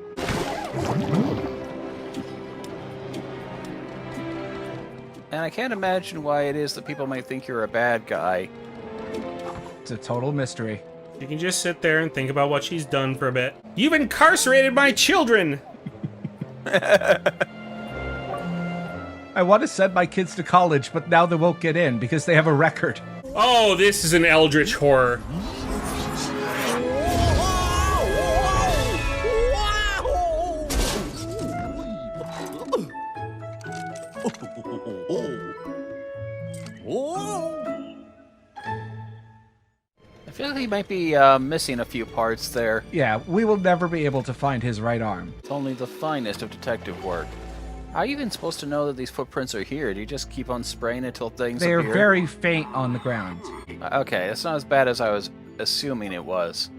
And I can't imagine why it is that people might think you're a bad guy. It's a total mystery. You can just sit there and think about what she's done for a bit. You've incarcerated my children! I want to send my kids to college, but now they won't get in because they have a record. Oh, this is an eldritch horror. I feel like he might be missing a few parts there. Yeah, we will never be able to find his right arm. It's only the finest of detective work. How are you even supposed to know that these footprints are here? Do you just keep on spraying until things They are appear? very faint on the ground. Okay, that's not as bad as I was assuming it was.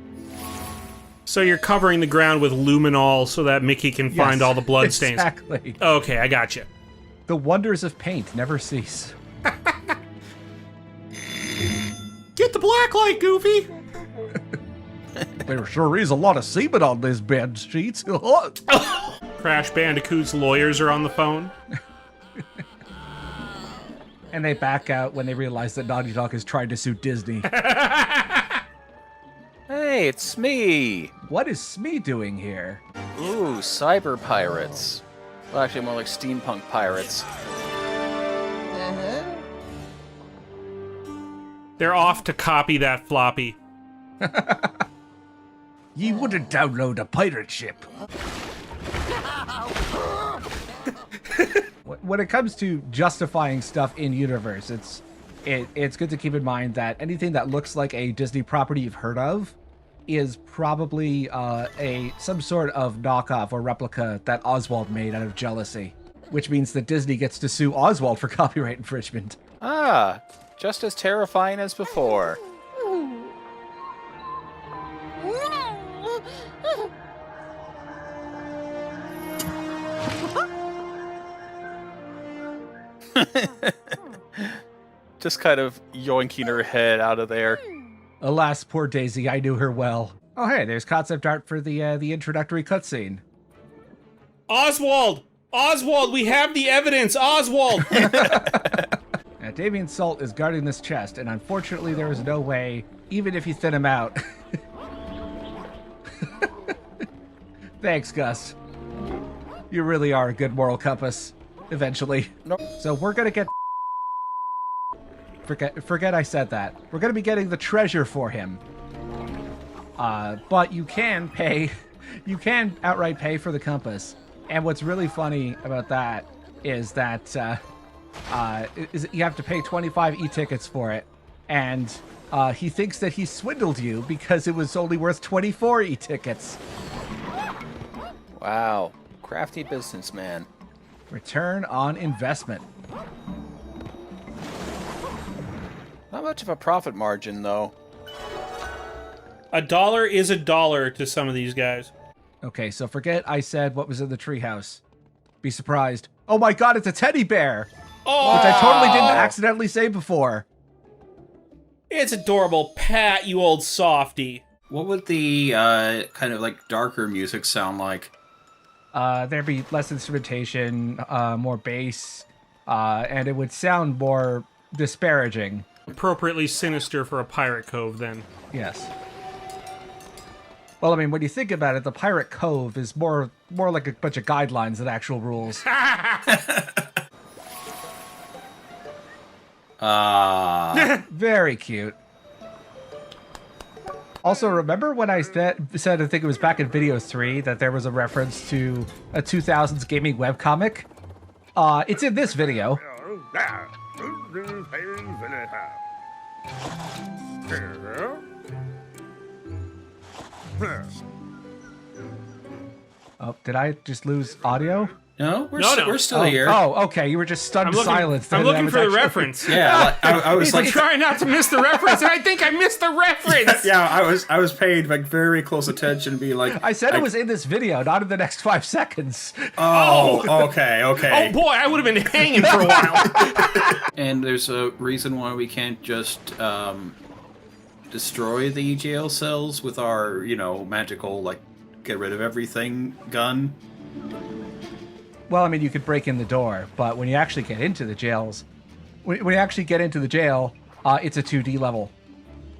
So you're covering the ground with luminol so that Mickey can find Yes, all the bloodstains. Exactly. Okay, I got you. The wonders of paint never cease. Get the black light, Goofy! There sure is a lot of semen on this bed sheets. Crash Bandicoot's lawyers are on the phone. And they back out when they realize that Naughty Dog is trying to sue Disney. Hey, it's Smee! What is Smee doing here? Ooh, cyber pirates. Well, actually, more like steampunk pirates. They're off to copy that floppy. Ye wouldn't download a pirate ship. When it comes to justifying stuff in universe, it's good to keep in mind that anything that looks like a Disney property you've heard of is probably some sort of knockoff or replica that Oswald made out of jealousy, which means that Disney gets to sue Oswald for copyright infringement. Ah, just as terrifying as before. Just kind of yoinking her head out of there. Alas, poor Daisy, I knew her well. Oh hey, there's concept art for the introductory cutscene. Oswald! Oswald, we have the evidence! Oswald! Now, Damien Salt is guarding this chest, and unfortunately there is no way, even if you thin him out. Thanks, Gus. You really are a good moral compass. Eventually. No. So we're gonna get... Forget I said that. We're gonna be getting the treasure for him. But you can pay... You can outright pay for the compass. And what's really funny about that is that you have to pay 25 e-tickets for it. And he thinks that he swindled you because it was only worth 24 e-tickets. Wow. Crafty businessman. Return on investment. Not much of a profit margin, though. $1 is $1 to some of these guys. Okay, so forget I said what was in the treehouse. Be surprised. Oh my god, it's a teddy bear! Oh, which I totally didn't accidentally say before. It's adorable. Pat, you old softy. What would the kind of like darker music sound like? There'd be less instrumentation, more bass, and it would sound more disparaging. Appropriately sinister for a pirate cove, then. Yes. Well, I mean, when you think about it, the Pirate Cove is more like a bunch of guidelines than actual rules. Very cute. Also, remember when I said, I think it was back in Video 3, that there was a reference to a 2000s gaming webcomic? It's in this video. Oh, did I just lose audio? No, we're still here. Oh, okay. You were just stunned to silence. I'm looking for the reference. Yeah, I was I'm like trying not to miss the reference, and I think I missed the reference. Yeah, I was paying like very close attention to be like. I said it was in this video, not in the next 5 seconds. Oh, okay. Oh boy, I would have been hanging for a while. And there's a reason why we can't just destroy the jail cells with our, magical like get rid of everything gun. Well, I mean, you could break in the door, but when you actually get into the jails, when you actually get into the jail, it's a 2D level,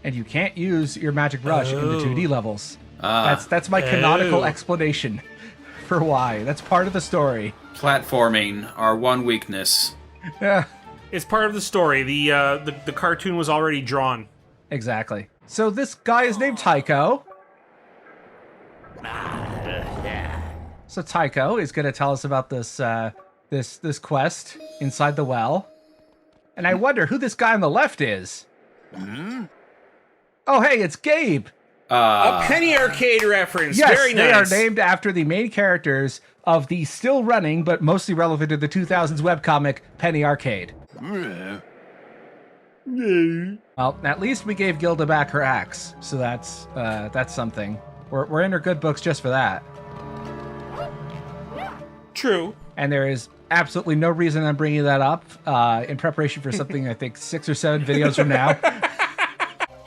and you can't use your magic brush in the 2D levels. That's my canonical explanation for why. That's part of the story. Platforming, our one weakness. Yeah, It's part of the story. The cartoon was already drawn. exactly. So this guy is named Tycho. So Tycho is going to tell us about this this quest inside the well, and I wonder who this guy on the left is. Oh, hey, it's Gabe. A penny arcade reference. Yes, Very they nice. are named after the main characters of the still running but mostly relevant to the 2000s webcomic Penny Arcade. Well, at least we gave Gilda back her axe, so that's something. We're in her good books just for that. True. And there is absolutely no reason I'm bringing that up in preparation for something I think 6 or 7 videos from now.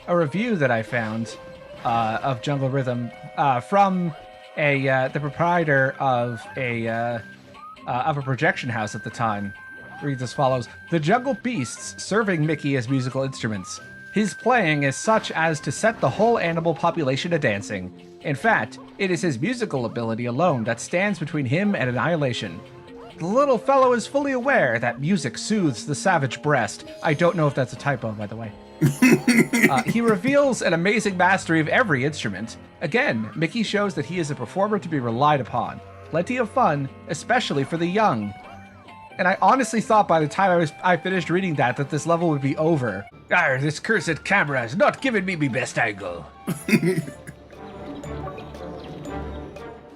A review that I found of Jungle Rhythm from the proprietor of a projection house at the time reads as follows: "The jungle beasts serving Mickey as musical instruments. His playing is such as to set the whole animal population a-dancing. In fact, it is his musical ability alone that stands between him and annihilation. The little fellow is fully aware that music soothes the savage breast." I don't know if that's a typo, by the way. He reveals an amazing mastery of every instrument. Again, Mickey shows that he is a performer to be relied upon. Plenty of fun, especially for the young. And I honestly thought by the time I finished reading that this level would be over. This cursed camera has not given me my best angle.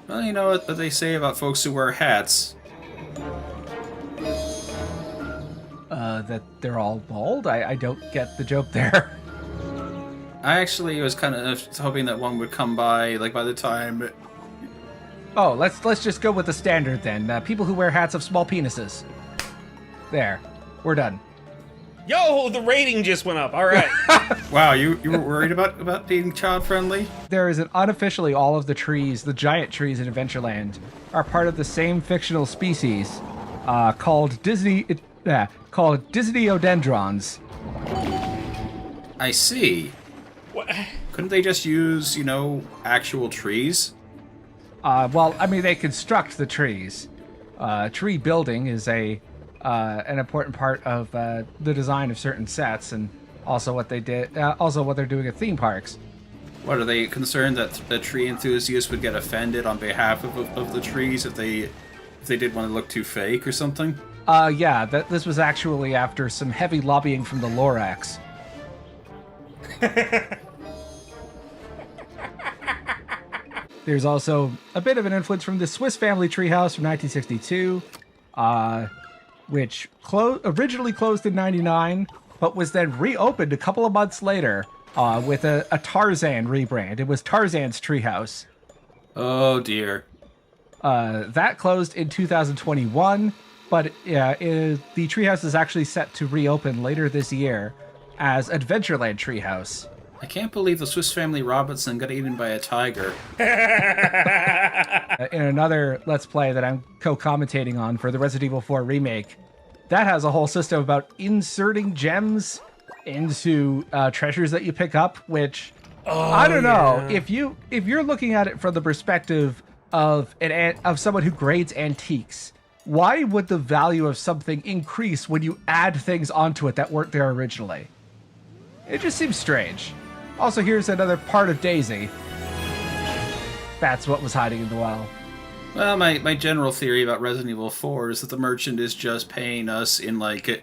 Well, you know what they say about folks who wear hats. That they're all bald? I don't get the joke there. I actually was kind of hoping that one would come by, like by the time. Oh, let's just go with the standard then. People who wear hats have small penises. There. We're done. Yo, the rating just went up. All right. Wow, you were worried about being child friendly? There is unofficially all of the trees, the giant trees in Adventureland, are part of the same fictional species called Disneyodendrons. I see. What? Couldn't they just use, actual trees? Well, I mean, they construct the trees. Tree building is an important part of the design of certain sets, and also what they did, also what they're doing at theme parks. What, are they concerned that the tree enthusiasts would get offended on behalf of the trees if they did want to look too fake or something? Yeah, this was actually after some heavy lobbying from the Lorax. There's also a bit of an influence from the Swiss Family Treehouse from 1962, which originally closed in 99, but was then reopened a couple of months later with a Tarzan rebrand. It was Tarzan's Treehouse. Oh dear. That closed in 2021, But yeah, the treehouse is actually set to reopen later this year as Adventureland Treehouse. I can't believe the Swiss Family Robinson got eaten by a tiger. In another Let's Play that I'm co-commentating on for the Resident Evil 4 remake, that has a whole system about inserting gems into treasures that you pick up, which I don't know. If you're looking at it from the perspective of someone who grades antiques, why would the value of something increase when you add things onto it that weren't there originally? It just seems strange. Also, here's another part of Daisy. That's what was hiding in the well. Well, my general theory about Resident Evil 4 is that the merchant is just paying us in, like,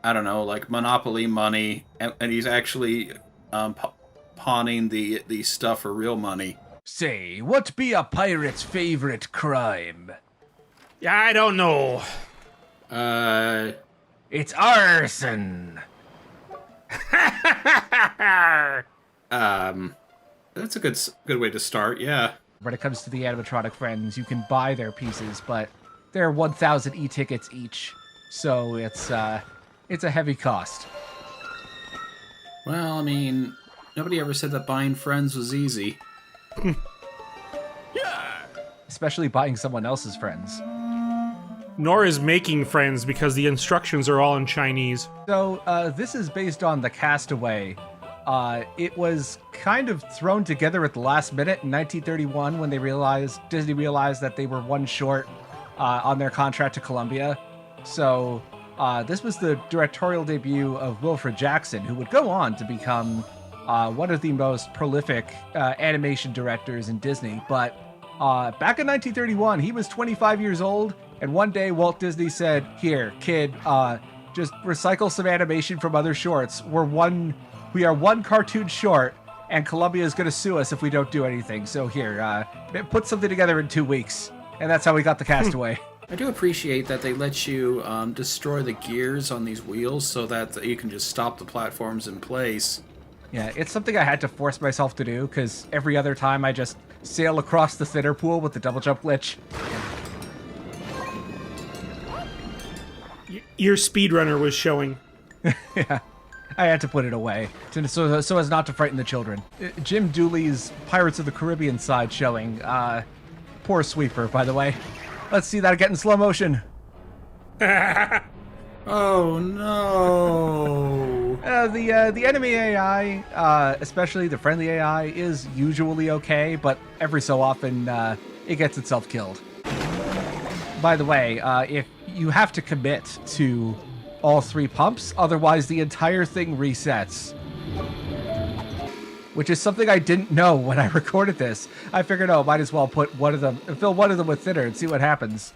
I don't know, like Monopoly money, and he's actually pawning the stuff for real money. Say, what be a pirate's favorite crime? Yeah, I don't know. It's arson. That's a good way to start, yeah. When it comes to the animatronic friends, you can buy their pieces, but they're 1,000 e-tickets each, so it's a heavy cost. Well, I mean, nobody ever said that buying friends was easy. Especially buying someone else's friends. Nor is making friends because the instructions are all in Chinese. So, this is based on the Castaway. It was kind of thrown together at the last minute in 1931 when Disney realized that they were one short on their contract to Columbia. So, this was the directorial debut of Wilfred Jackson, who would go on to become one of the most prolific animation directors in Disney. But back in 1931, he was 25 years old, and one day Walt Disney said, "Here, kid, just recycle some animation from other shorts. We are one cartoon short, and Columbia is going to sue us if we don't do anything. So here, put something together in 2 weeks." And that's how we got the Castaway. I do appreciate that they let you destroy the gears on these wheels so that you can just stop the platforms in place. Yeah, it's something I had to force myself to do, because every other time I just sail across the thinner pool with the double jump glitch. Your speedrunner was showing. Yeah, I had to put it away so as not to frighten the children. Jim Dooley's Pirates of the Caribbean side showing. Poor Sweeper, by the way. Let's see that again in slow motion. Oh no! The enemy AI, especially the friendly AI, is usually okay, but every so often it gets itself killed. By the way, if you have to commit to all 3 pumps, otherwise the entire thing resets. Which is something I didn't know when I recorded this. I figured, might as well put fill one of them with thinner and see what happens.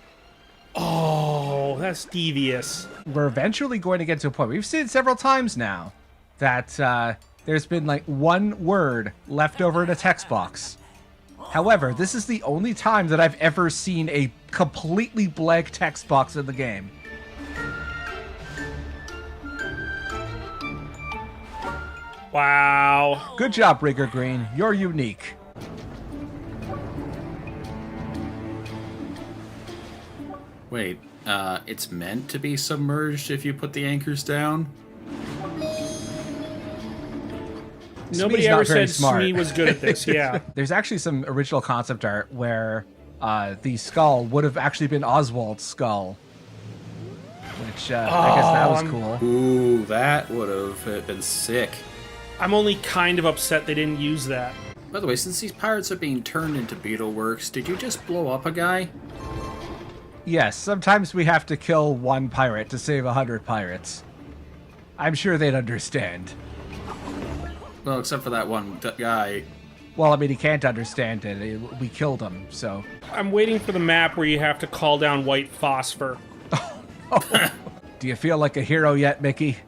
Oh, that's devious. We're eventually going to get to a point, we've seen it several times now, that there's been like one word left over in a text box. However, this is the only time that I've ever seen a completely blank text box in the game. Wow. Good job, Rigger Green. You're unique. Wait, it's meant to be submerged if you put the anchors down? Nobody ever said Smee was good at this, yeah. There's actually some original concept art where the skull would have actually been Oswald's skull. Which, I guess that was cool. Ooh, that would have been sick. I'm only kind of upset they didn't use that. By the way, since these pirates are being turned into beetleworks, did you just blow up a guy? Yes, sometimes we have to kill one pirate to save 100 pirates. I'm sure they'd understand. Well, except for that one guy. Well, I mean, he can't understand it. We killed him, so... I'm waiting for the map where you have to call down white phosphor. Do you feel like a hero yet, Mickey?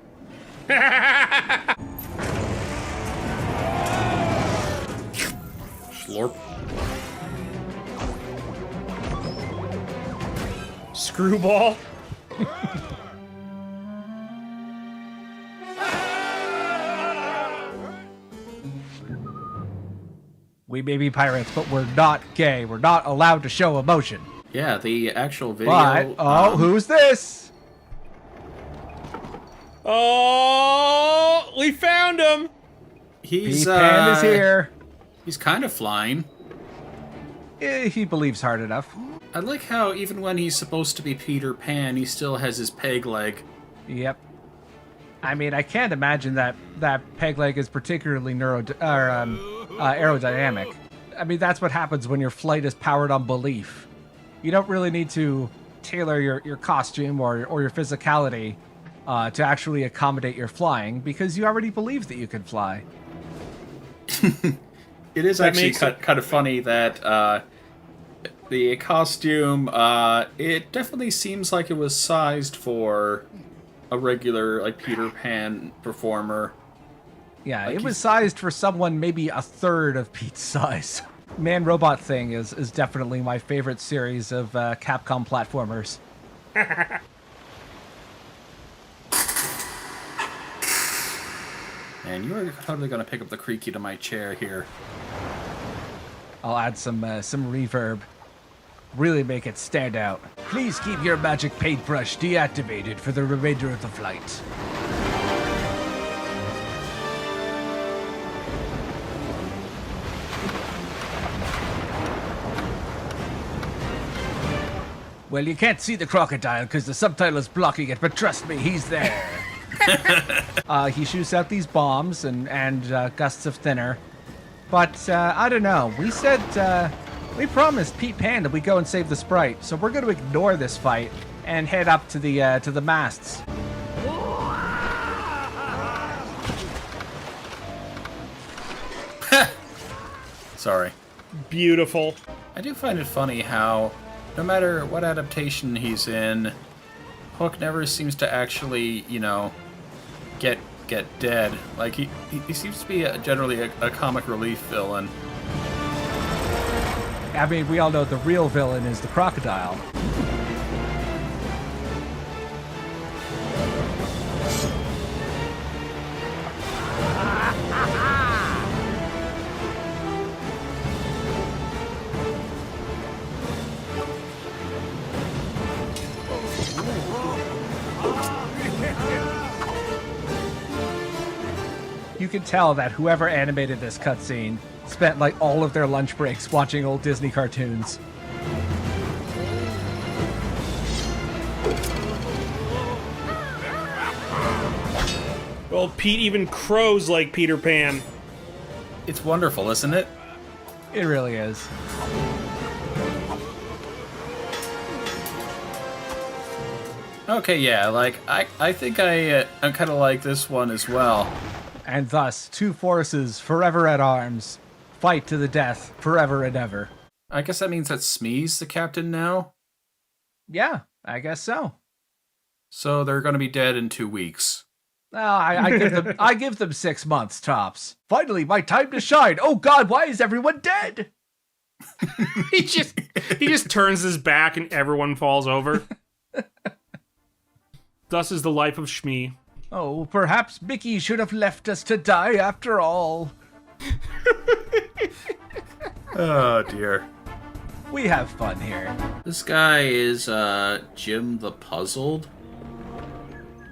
Slurp. Screwball. We may be pirates, but we're not gay. We're not allowed to show emotion. Yeah, the actual video. But, who's this? Oh, we found him. He's Pan is here. He's kind of flying. He believes hard enough. I like how even when he's supposed to be Peter Pan, he still has his peg leg. Yep. I mean, I can't imagine that peg leg is particularly aerodynamic. I mean, that's what happens when your flight is powered on belief. You don't really need to tailor your costume or your physicality to actually accommodate your flying, because you already believe that you can fly. It is actually kind of funny that the costume, it definitely seems like it was sized for a regular, like, Peter Pan performer. Yeah, Like it was sized for someone maybe a third of Pete's size. Man-Robot Thing is definitely my favorite series of Capcom platformers. And you're totally going to pick up the creaky to my chair here. I'll add some reverb. Really make it stand out. Please keep your magic paintbrush deactivated for the remainder of the flight. Well, you can't see the crocodile because the subtitle is blocking it, but trust me, he's there. He shoots out these bombs and gusts of thinner. But, I don't know. We promised Pete Pan that we'd go and save the sprite, so we're going to ignore this fight and head up to the masts. Sorry. Beautiful. I do find it funny how, no matter what adaptation he's in, Hook never seems to actually, get dead. Like, he seems to be generally a comic relief villain. I mean, we all know the real villain is the crocodile. You can tell that whoever animated this cutscene spent like all of their lunch breaks watching old Disney cartoons. Well, Pete even crows like Peter Pan. It's wonderful, isn't it? It really is. Okay, yeah, like, I think I'm kind of like this one as well. And thus, two forces forever at arms, fight to the death forever and ever. I guess that means that Smee's the captain now? Yeah, I guess so. So they're going to be dead in 2 weeks. I give them 6 months tops. Finally, my time to shine. Oh God, why is everyone dead? he just turns his back and everyone falls over. Thus is the life of Shmee. Oh, perhaps Mickey should have left us to die after all. Oh dear. We have fun here. This guy is Jim the Puzzled.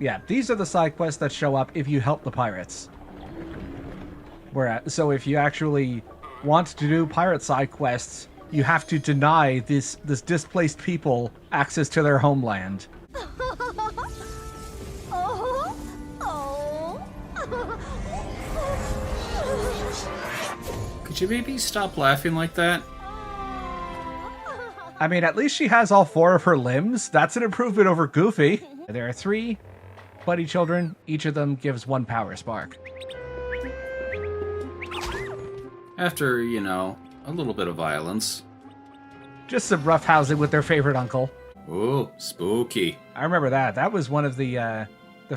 Yeah, these are the side quests that show up if you help the pirates. So if you actually want to do pirate side quests, you have to deny this displaced people access to their homeland. Could you maybe stop laughing like that? I mean, at least she has all 4 of her limbs. That's an improvement over Goofy. There are 3 buddy children. Each of them gives 1 power spark. After, a little bit of violence. Just some roughhousing with their favorite uncle. Ooh, spooky. I remember that. That was one of the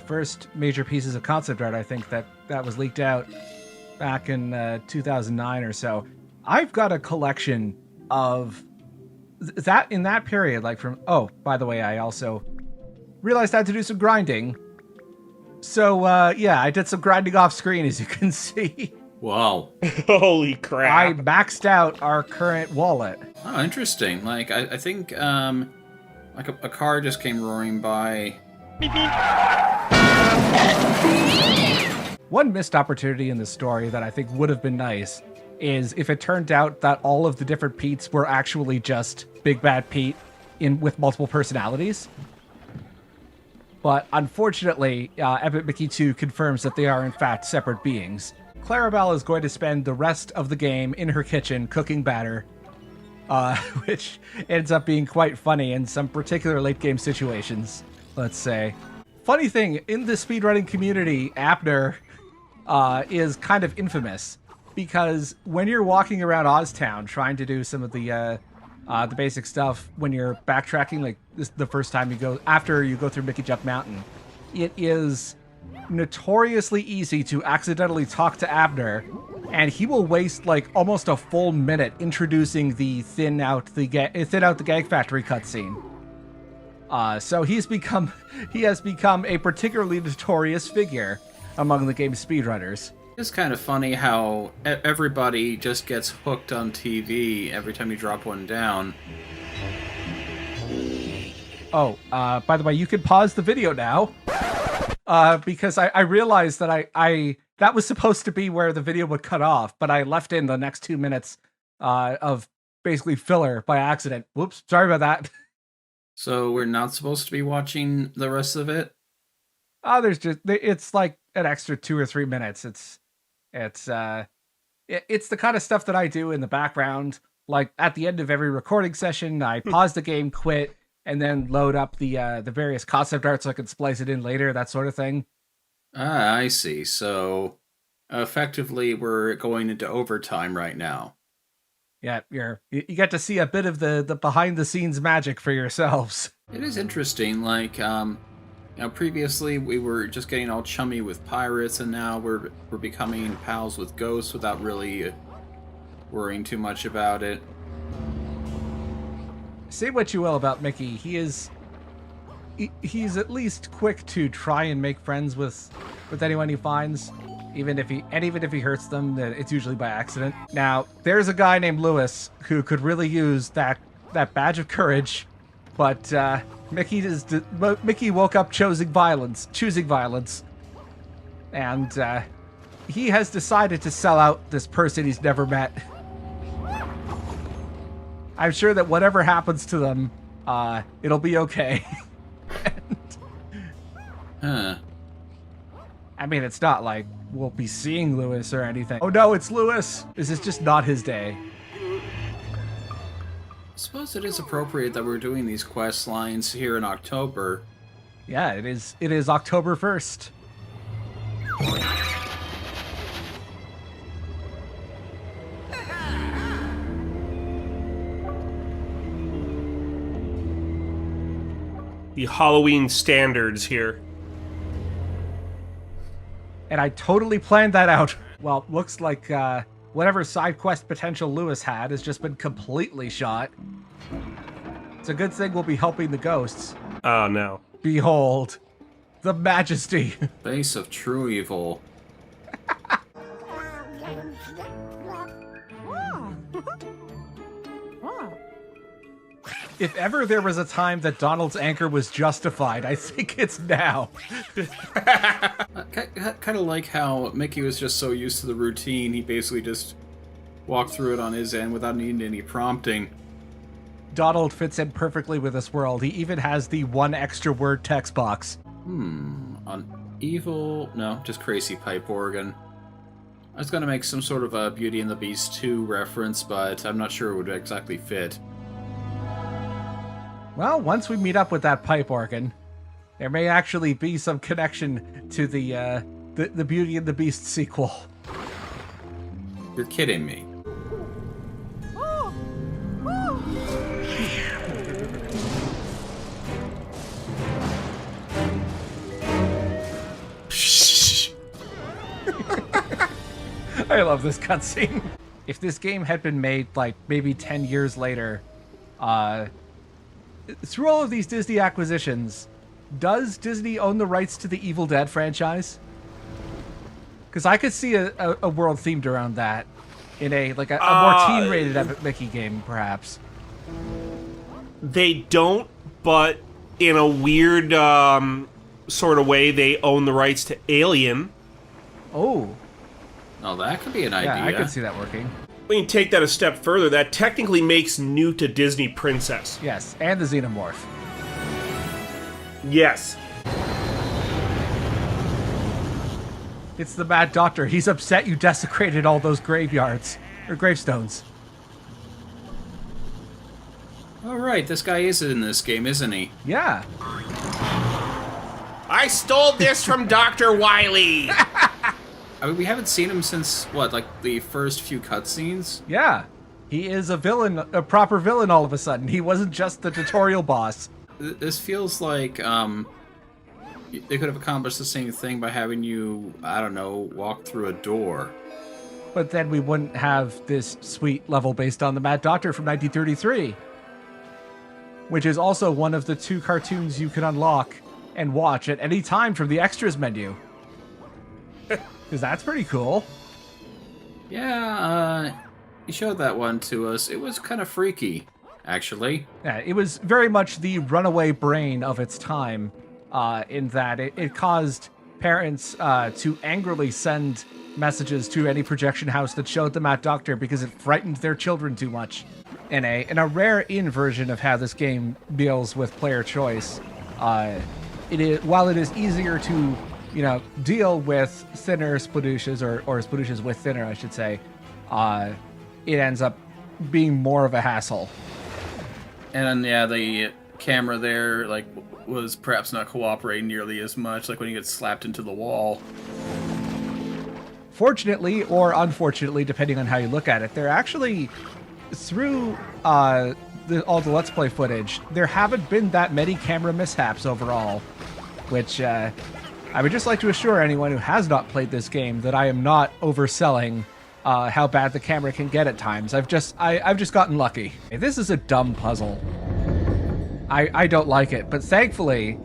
first major pieces of concept art, I think, that was leaked out back in 2009 or so. I've got a collection of that in that period, like from... Oh, by the way, I also realized I had to do some grinding. So, yeah, I did some grinding off screen, as you can see. Wow. Holy I crap. maxed out our current wallet. Oh, interesting. Like, I think, like a car just came roaring by. One missed opportunity in the story that I think would have been nice is if it turned out that all of the different Petes were actually just Big Bad Pete with multiple personalities. But unfortunately, Epic Mickey 2 confirms that they are in fact separate beings. Clarabelle is going to spend the rest of the game in her kitchen cooking batter, which ends up being quite funny in some particular late game situations, let's say. Funny thing, in the speedrunning community, Abner is kind of infamous because when you're walking around Oztown trying to do some of the basic stuff when you're backtracking, like this the first time you go, after you go through Mickeyjunk Mountain, it is notoriously easy to accidentally talk to Abner, and he will waste like almost a full minute introducing the thin out the Gag Factory cutscene. So he has become a particularly notorious figure among the game's speedrunners. It's kind of funny how everybody just gets hooked on TV every time you drop one down. Oh, by the way, you can pause the video now. Because I realized that I that was supposed to be where the video would cut off, but I left in the next 2 minutes of basically filler by accident. Whoops, sorry about that. So we're not supposed to be watching the rest of it? It's like an extra 2 or 3 minutes. It's the kind of stuff that I do in the background. Like at the end of every recording session, I pause the game, quit, and then load up the various concept art so I can splice it in later, that sort of thing. Ah, I see. So effectively, we're going into overtime right now. Yeah, you get to see a bit of the behind the scenes magic for yourselves. It is interesting. Like, previously we were just getting all chummy with pirates, and now we're becoming pals with ghosts without really worrying too much about it. Say what you will about Mickey, he's at least quick to try and make friends with anyone he finds, even if he hurts them, it's usually by accident. Now, there's a guy named Lewis who could really use that badge of courage, but Mickey woke up choosing violence, and he has decided to sell out this person he's never met. I'm sure that whatever happens to them, it'll be okay. Huh. I mean, it's not like we'll be seeing Lewis or anything. Oh no, it's Lewis! This is just not his day. I suppose it is appropriate that we're doing these quest lines here in October. Yeah, it is October 1st. The Halloween standards here. And I totally planned that out. Well, looks like whatever side quest potential Lewis had has just been completely shot. It's a good thing we'll be helping the ghosts. Oh, no. Behold, the majesty. Face of true evil. If ever there was a time that Donald's anger was justified, I think it's now. Kind of like how Mickey was just so used to the routine, he basically just walked through it on his end without needing any prompting. Donald fits in perfectly with this world. He even has the one extra word text box. On evil... No, just crazy pipe organ. I was gonna make some sort of a Beauty and the Beast 2 reference, but I'm not sure it would exactly fit. Well, once we meet up with that pipe organ, there may actually be some connection to the Beauty and the Beast sequel. You're kidding me. I love this cutscene. If this game had been made like maybe 10 years later, through all of these Disney acquisitions, does Disney own the rights to the Evil Dead franchise? Because I could see a world themed around that in a more teen-rated Epic Mickey game, perhaps. They don't, but in a weird sort of way, they own the rights to Alien. Oh. Oh, that could be an idea. Yeah, I could see that working. We can take that a step further. That technically makes Newt a Disney princess. Yes, and the Xenomorph. Yes. It's the Mad Doctor. He's upset you desecrated all those graveyards. Or gravestones. All right, this guy is in this game, isn't he? Yeah. I stole this from Dr. Wiley. I mean, we haven't seen him since, what, like the first few cutscenes? Yeah. He is a villain, a proper villain all of a sudden. He wasn't just the tutorial boss. This feels like, they could have accomplished the same thing by having you, I don't know, walk through a door. But then we wouldn't have this sweet level based on the Mad Doctor from 1933. Which is also one of the 2 cartoons you can unlock and watch at any time from the extras menu. Because that's pretty cool. Yeah, you showed that one to us. It was kind of freaky, actually. Yeah, it was very much the runaway brain of its time, in that it caused parents to angrily send messages to any projection house that showed the Mad Doctor because it frightened their children too much. In a rare inversion of how this game deals with player choice, while it is easier to deal with thinner Sploodushes, or Sploodushes with thinner, I should say, it ends up being more of a hassle. And yeah, the camera there, like, was perhaps not cooperating nearly as much, like when you get slapped into the wall. Fortunately, or unfortunately, depending on how you look at it, they're actually, through all the Let's Play footage, there haven't been that many camera mishaps overall, which I would just like to assure anyone who has not played this game that I am not overselling how bad the camera can get at times. I've just gotten lucky. This is a dumb puzzle. I don't like it, but thankfully,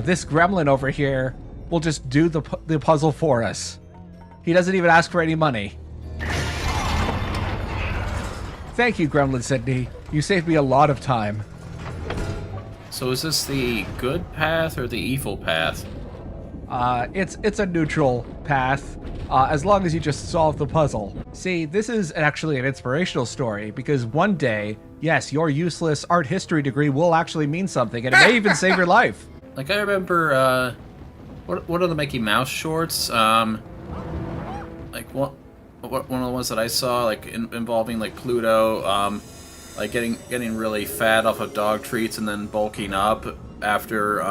this gremlin over here will just do the puzzle for us. He doesn't even ask for any money. Thank you, Gremlin Sydney. You saved me a lot of time. So is this the good path or the evil path? It's a neutral path, as long as you just solve the puzzle. See, this is actually an inspirational story, because one day, yes, your useless art history degree will actually mean something, and it may even save your life. Like, I remember, one of the Mickey Mouse shorts, like, one of the ones that I saw, like, involving, like, Pluto, like, getting really fat off of dog treats and then bulking up after,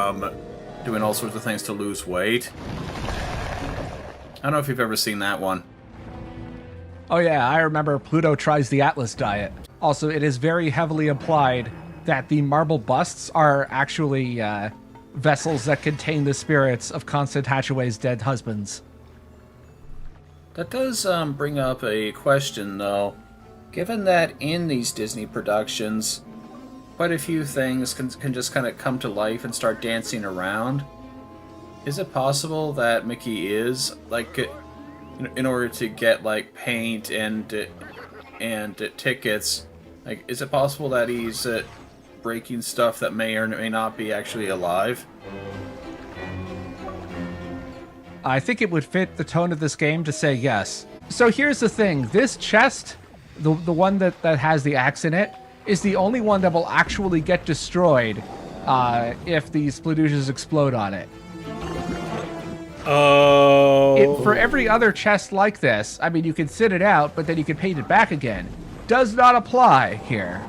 doing all sorts of things to lose weight. I don't know if you've ever seen that one. Oh yeah, I remember Pluto tries the Atlas diet. Also, it is very heavily implied that the marble busts are actually vessels that contain the spirits of Constant Hatchaway's dead husbands. That does bring up a question, though. Given that in these Disney productions, quite a few things can just kind of come to life and start dancing around, is it possible that Mickey is, like, in order to get, like, paint and tickets, like, is it possible that he's breaking stuff that may or may not be actually alive? I think it would fit the tone of this game to say yes. So here's the thing. This chest, the one that has the axe in it, is the only one that will actually get destroyed if the Sploodushes explode on it. Oh. For every other chest like this, I mean, you can sit it out, but then you can paint it back again. Does not apply here.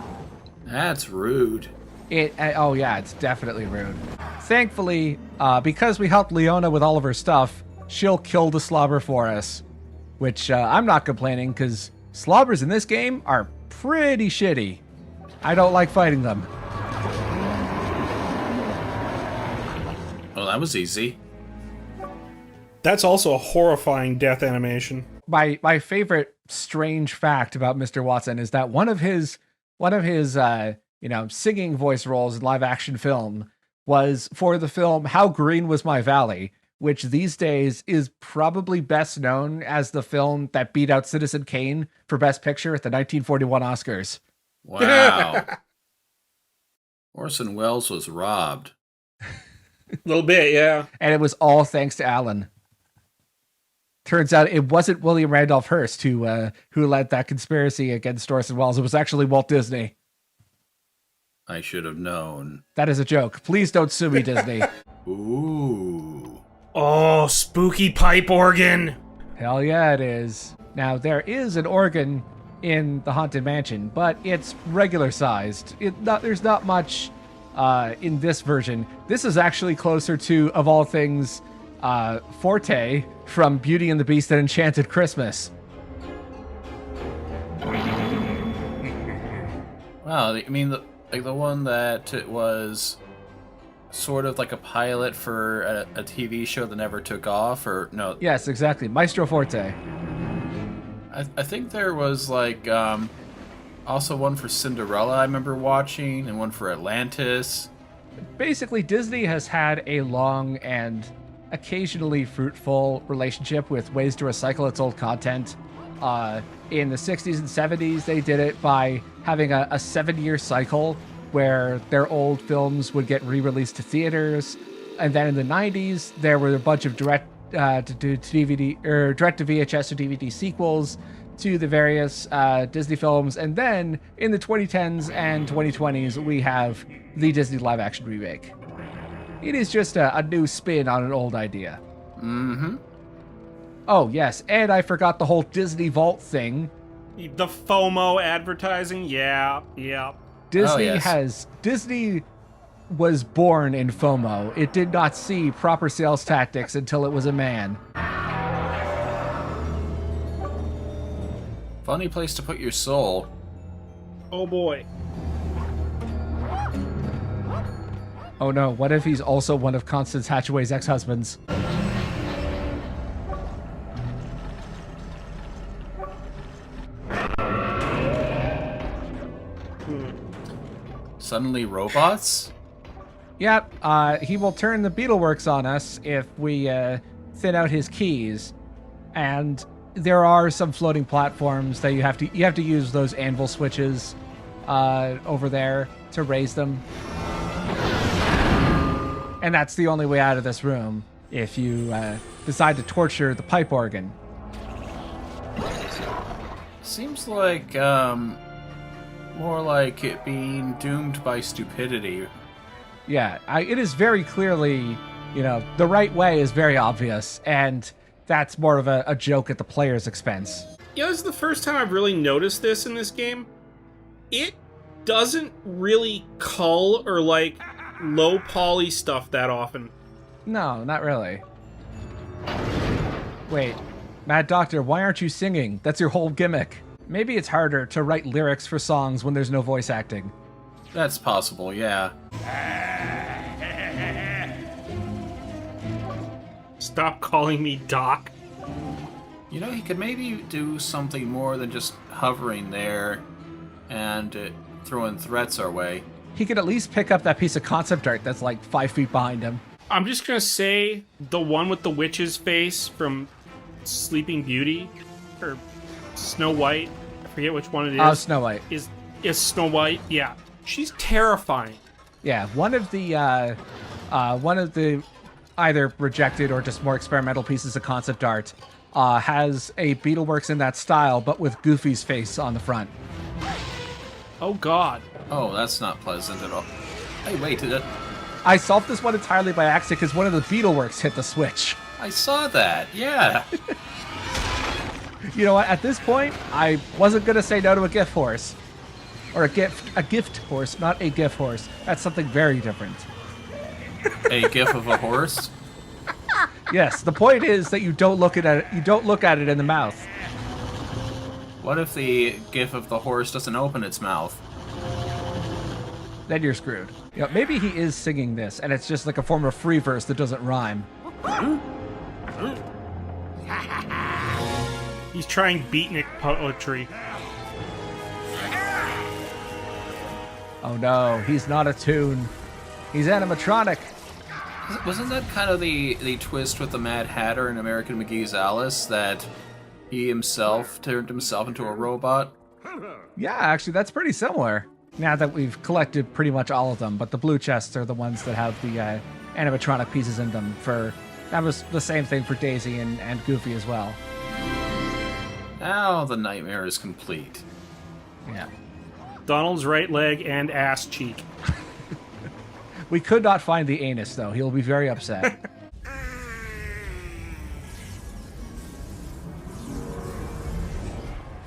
That's rude. Oh yeah, it's definitely rude. Thankfully, because we helped Leona with all of her stuff, she'll kill the slobber for us. Which, I'm not complaining, because slobbers in this game are pretty shitty. I don't like fighting them. Well, that was easy. That's also a horrifying death animation. My favorite strange fact about Mr. Watson is that one of his singing voice roles in live action film was for the film How Green Was My Valley, which these days is probably best known as the film that beat out Citizen Kane for Best Picture at the 1941 Oscars. Wow. Orson Welles was robbed. A little bit, yeah. And it was all thanks to Alan. Turns out it wasn't William Randolph Hearst who led that conspiracy against Orson Welles. It was actually Walt Disney. I should have known. That is a joke. Please don't sue me, Disney. Ooh. Oh, spooky pipe organ. Hell yeah, it is. Now, there is an organ in the Haunted Mansion, but it's regular sized. There's not much in this version. This is actually closer to, of all things, Forte from Beauty and the Beast and Enchanted Christmas. Wow, I mean, the one that it was sort of like a pilot for a TV show that never took off, or no? Yes, exactly. Maestro Forte. I think there was like also one for Cinderella I remember watching, and one for Atlantis. Basically, Disney has had a long and occasionally fruitful relationship with ways to recycle its old content. In the 60s and 70s, they did it by having a 7-year cycle where their old films would get re-released to theaters. And then in the 90s, there were a bunch of direct to DVD or direct to VHS or DVD sequels to the various Disney films. And then in the 2010s and 2020s, we have the Disney live action remake. It is just a new spin on an old idea. Mm-hmm. Oh, yes, and I forgot the whole Disney Vault thing. The FOMO advertising, yeah. Disney was born in FOMO. It did not see proper sales tactics until it was a man. Funny place to put your soul. Oh boy. Oh no, what if he's also one of Constance Hatchaway's ex-husbands? Suddenly robots? Yep, he will turn the Beetleworks on us if we thin out his keys. And there are some floating platforms that you have to use those anvil switches over there to raise them. And that's the only way out of this room if you decide to torture the pipe organ. Seems like more like it being doomed by stupidity. Yeah, it is very clearly, the right way is very obvious, and that's more of a joke at the player's expense. Yeah, this is the first time I've really noticed this in this game. It doesn't really cull or low poly stuff that often. No, not really. Wait, Mad Doctor, why aren't you singing? That's your whole gimmick. Maybe it's harder to write lyrics for songs when there's no voice acting. That's possible, yeah. Stop calling me Doc. He could maybe do something more than just hovering there and throwing threats our way. He could at least pick up that piece of concept art that's 5 feet behind him. I'm just gonna say the one with the witch's face from Sleeping Beauty, or Snow White, I forget which one it is. Oh, Snow White. Is Snow White, yeah. She's terrifying. Yeah, one of the either rejected or just more experimental pieces of concept art has a Beetleworks in that style, but with Goofy's face on the front. Oh god. Oh, that's not pleasant at all. Hey, wait, did it? I solved this one entirely by accident because one of the Beetleworks hit the switch. I saw that, yeah. You know what? At this point, I wasn't going to say no to a gift horse. Or a gift horse, not a gift horse. That's something very different. A gif of a horse? Yes, the point is that you don't look at it. You don't look at it in the mouth. What if the gif of the horse doesn't open its mouth? Then you're screwed. Maybe he is singing this, and it's just like a form of free verse that doesn't rhyme. He's trying beatnik poetry. Oh no, he's not a tune. He's animatronic. Wasn't that kind of the twist with the Mad Hatter in American McGee's Alice, that he himself turned himself into a robot? Yeah, actually, that's pretty similar. Now that we've collected pretty much all of them, but the blue chests are the ones that have the animatronic pieces in them. That was the same thing for Daisy and Goofy as well. Now the nightmare is complete. Yeah. Donald's right leg and ass cheek. We could not find the anus, though. He'll be very upset.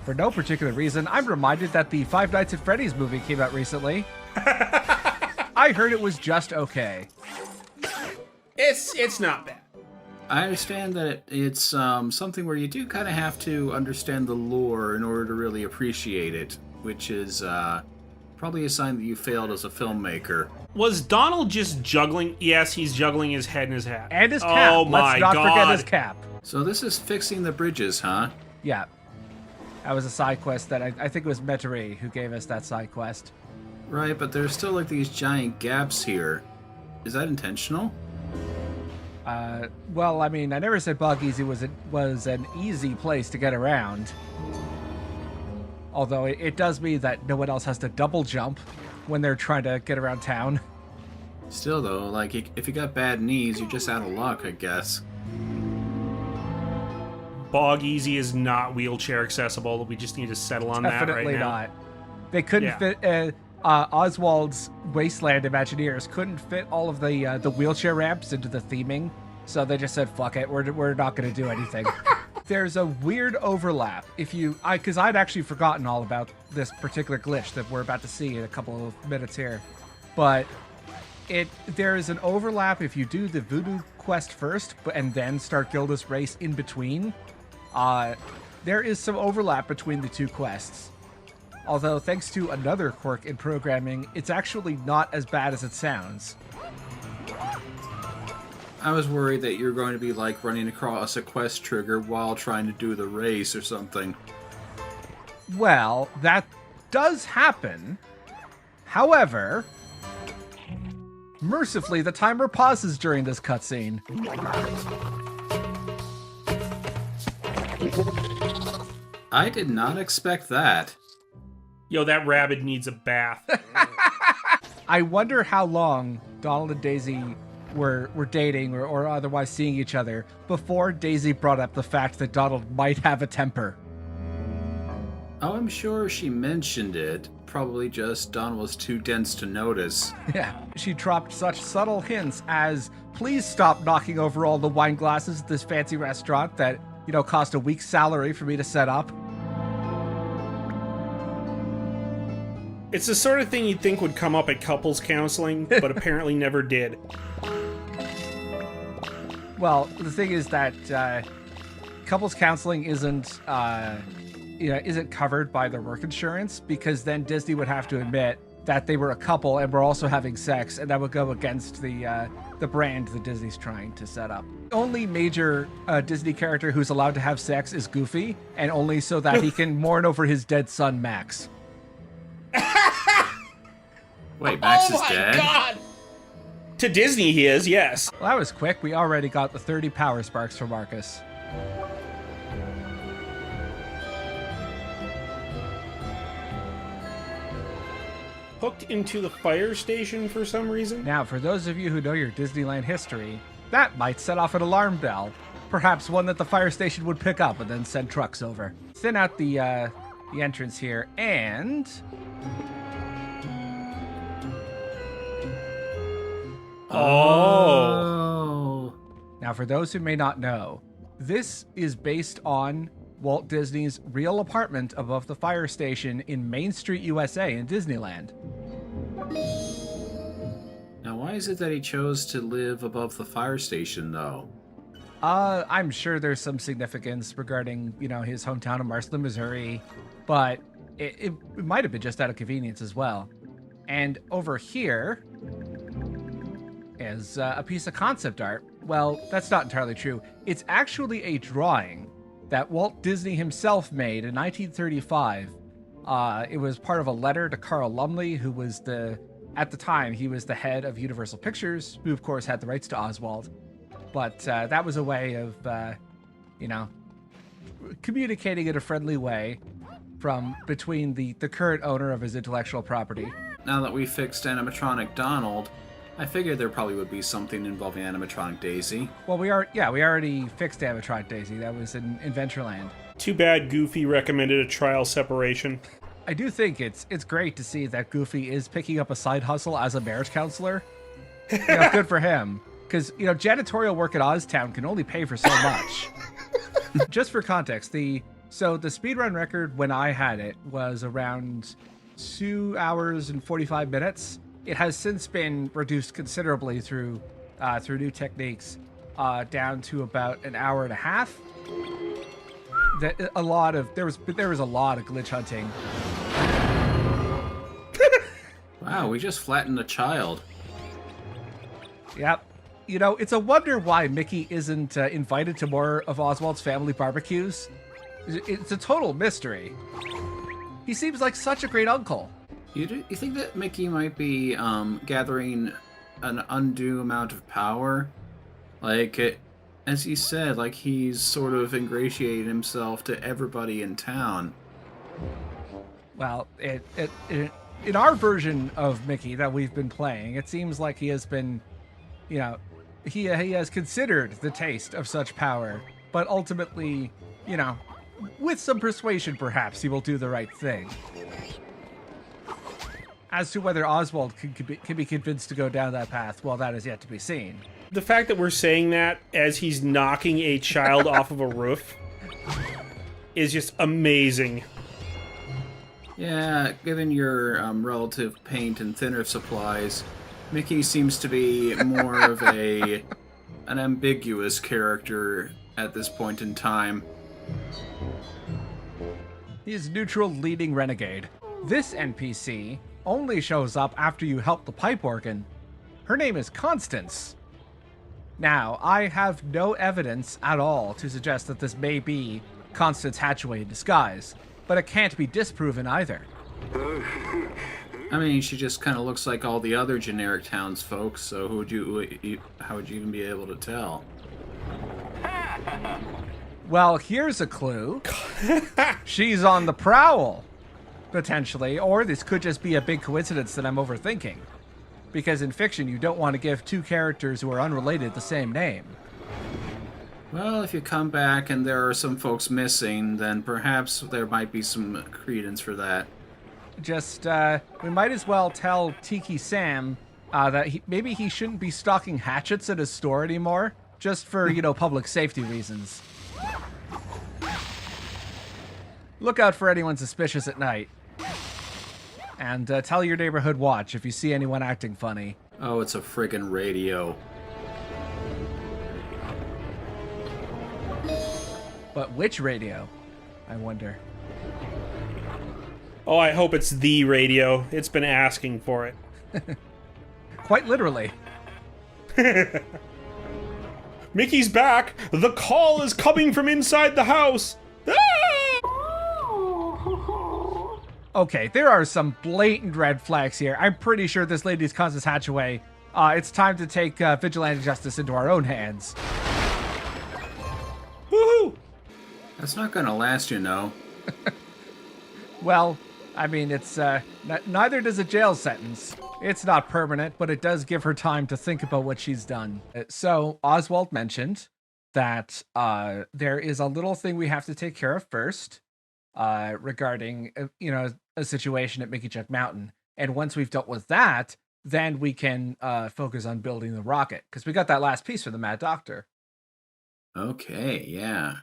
For no particular reason, I'm reminded that the Five Nights at Freddy's movie came out recently. I heard it was just okay. It's not bad. I understand that it's something where you do kind of have to understand the lore in order to really appreciate it, which is probably a sign that you failed as a filmmaker. Was Donald just juggling? Yes, he's juggling his head and his hat. And his cap. Oh my Let's not God. forget his cap. So this is fixing the bridges, huh? Yeah. That was a side quest that I think it was Metairie who gave us that side quest. Right, but there's still like these giant gaps here. Is that intentional? Well, I mean, I never said Bog Easy was an easy place to get around. Although it does mean that no one else has to double jump when they're trying to get around town. Still though, like if you got bad knees, you're just out of luck, I guess. Bog Easy is not wheelchair accessible. We just need to settle on Definitely that right now. not. They couldn't fit. Oswald's Wasteland Imagineers couldn't fit all of the wheelchair ramps into the theming, so they just said, "Fuck it, we're not going to do anything." There's a weird overlap. Because I'd actually forgotten all about this particular glitch that we're about to see in a couple of minutes here, but there is an overlap if you do the Voodoo quest first, and then start Gilda's Race in between. There is some overlap between the two quests. Although, thanks to another quirk in programming, it's actually not as bad as it sounds. I was worried that you're going to be like running across a quest trigger while trying to do the race or something. Well, that does happen. However, mercifully, the timer pauses during this cutscene. I did not expect that. Yo, that rabbit needs a bath. I wonder how long Donald and Daisy were dating or otherwise seeing each other before Daisy brought up the fact that Donald might have a temper. Oh, I'm sure she mentioned it. Probably just Donald was too dense to notice. Yeah, she dropped such subtle hints as, please stop knocking over all the wine glasses at this fancy restaurant that, cost a week's salary for me to set up. It's the sort of thing you'd think would come up at couples counseling, but apparently never did. Well, the thing is that couples counseling isn't covered by their work insurance, because then Disney would have to admit that they were a couple and were also having sex, and that would go against the brand that Disney's trying to set up. Only major Disney character who's allowed to have sex is Goofy, and only so that he can mourn over his dead son Max. Wait, Max is dead? God! To Disney he is, yes. Well, that was quick. We already got the 30 power sparks for Marcus. Hooked into the fire station for some reason? Now, for those of you who know your Disneyland history, that might set off an alarm bell. Perhaps one that the fire station would pick up and then send trucks over. Thin out the entrance here, and... Oh. Now, for those who may not know, this is based on Walt Disney's real apartment above the fire station in Main Street, USA in Disneyland. Now, why is it that he chose to live above the fire station, though? I'm sure there's some significance regarding, his hometown of Marston, Missouri, but it might have been just out of convenience as well. And over here is a piece of concept art. Well, that's not entirely true. It's actually a drawing that Walt Disney himself made in 1935. It was part of a letter to Carl Lumley, who was the At the time, he was the head of Universal Pictures, who of course had the rights to Oswald. But that was a way of, communicating in a friendly way from between the current owner of his intellectual property. Now that we fixed animatronic Donald, I figured there probably would be something involving animatronic Daisy. Well, we already fixed animatronic Daisy. That was in Adventureland. Too bad Goofy recommended a trial separation. I do think it's great to see that Goofy is picking up a side hustle as a marriage counselor. Good for him. Because, janitorial work at Oztown can only pay for so much. Just for context, the speedrun record when I had it was around 2 hours and 45 minutes. It has since been reduced considerably through new techniques, down to about an hour and a half. There was a lot of glitch hunting. Wow, we just flattened a child. Yep. It's a wonder why Mickey isn't invited to more of Oswald's family barbecues. It's a total mystery. He seems like such a great uncle. You think that Mickey might be gathering an undue amount of power? As you said, he's sort of ingratiated himself to everybody in town. Well, in our version of Mickey that we've been playing, it seems like he has been, he has considered the taste of such power, but ultimately, with some persuasion perhaps, he will do the right thing. As to whether Oswald can be convinced to go down that path, well, that is yet to be seen. The fact that we're saying that as he's knocking a child off of a roof is just amazing. Yeah, given your relative paint and thinner supplies, Mickey seems to be more of an ambiguous character at this point in time. He's neutral leading renegade. This NPC only shows up after you help the pipe organ. Her name is Constance. Now, I have no evidence at all to suggest that this may be Constance Hatchaway in disguise, but it can't be disproven either. I mean, she just kind of looks like all the other generic townsfolk, so how would you even be able to tell? Well, here's a clue. She's on the prowl, potentially, or this could just be a big coincidence that I'm overthinking. Because in fiction, you don't want to give two characters who are unrelated the same name. Well, if you come back and there are some folks missing, then perhaps there might be some credence for that. Just, we might as well tell Tiki Sam that maybe he shouldn't be stocking hatchets at his store anymore, just for, public safety reasons. Look out for anyone suspicious at night. And tell your neighborhood watch if you see anyone acting funny. Oh, it's a friggin' radio. But which radio? I wonder. Oh, I hope it's the radio. It's been asking for it. Quite literally. Mickey's back! The call is coming from inside the house! Ah! Okay, there are some blatant red flags here. I'm pretty sure this lady's Constance Hatchaway. It's time to take vigilante justice into our own hands. Woohoo! That's not gonna last, Well, I mean, it's neither does a jail sentence. It's not permanent, but it does give her time to think about what she's done. So Oswald mentioned that there is a little thing we have to take care of first regarding a situation at Mickeyjunk Mountain, and once we've dealt with that, then we can focus on building the rocket, because we got that last piece for the Mad Doctor. Okay, yeah.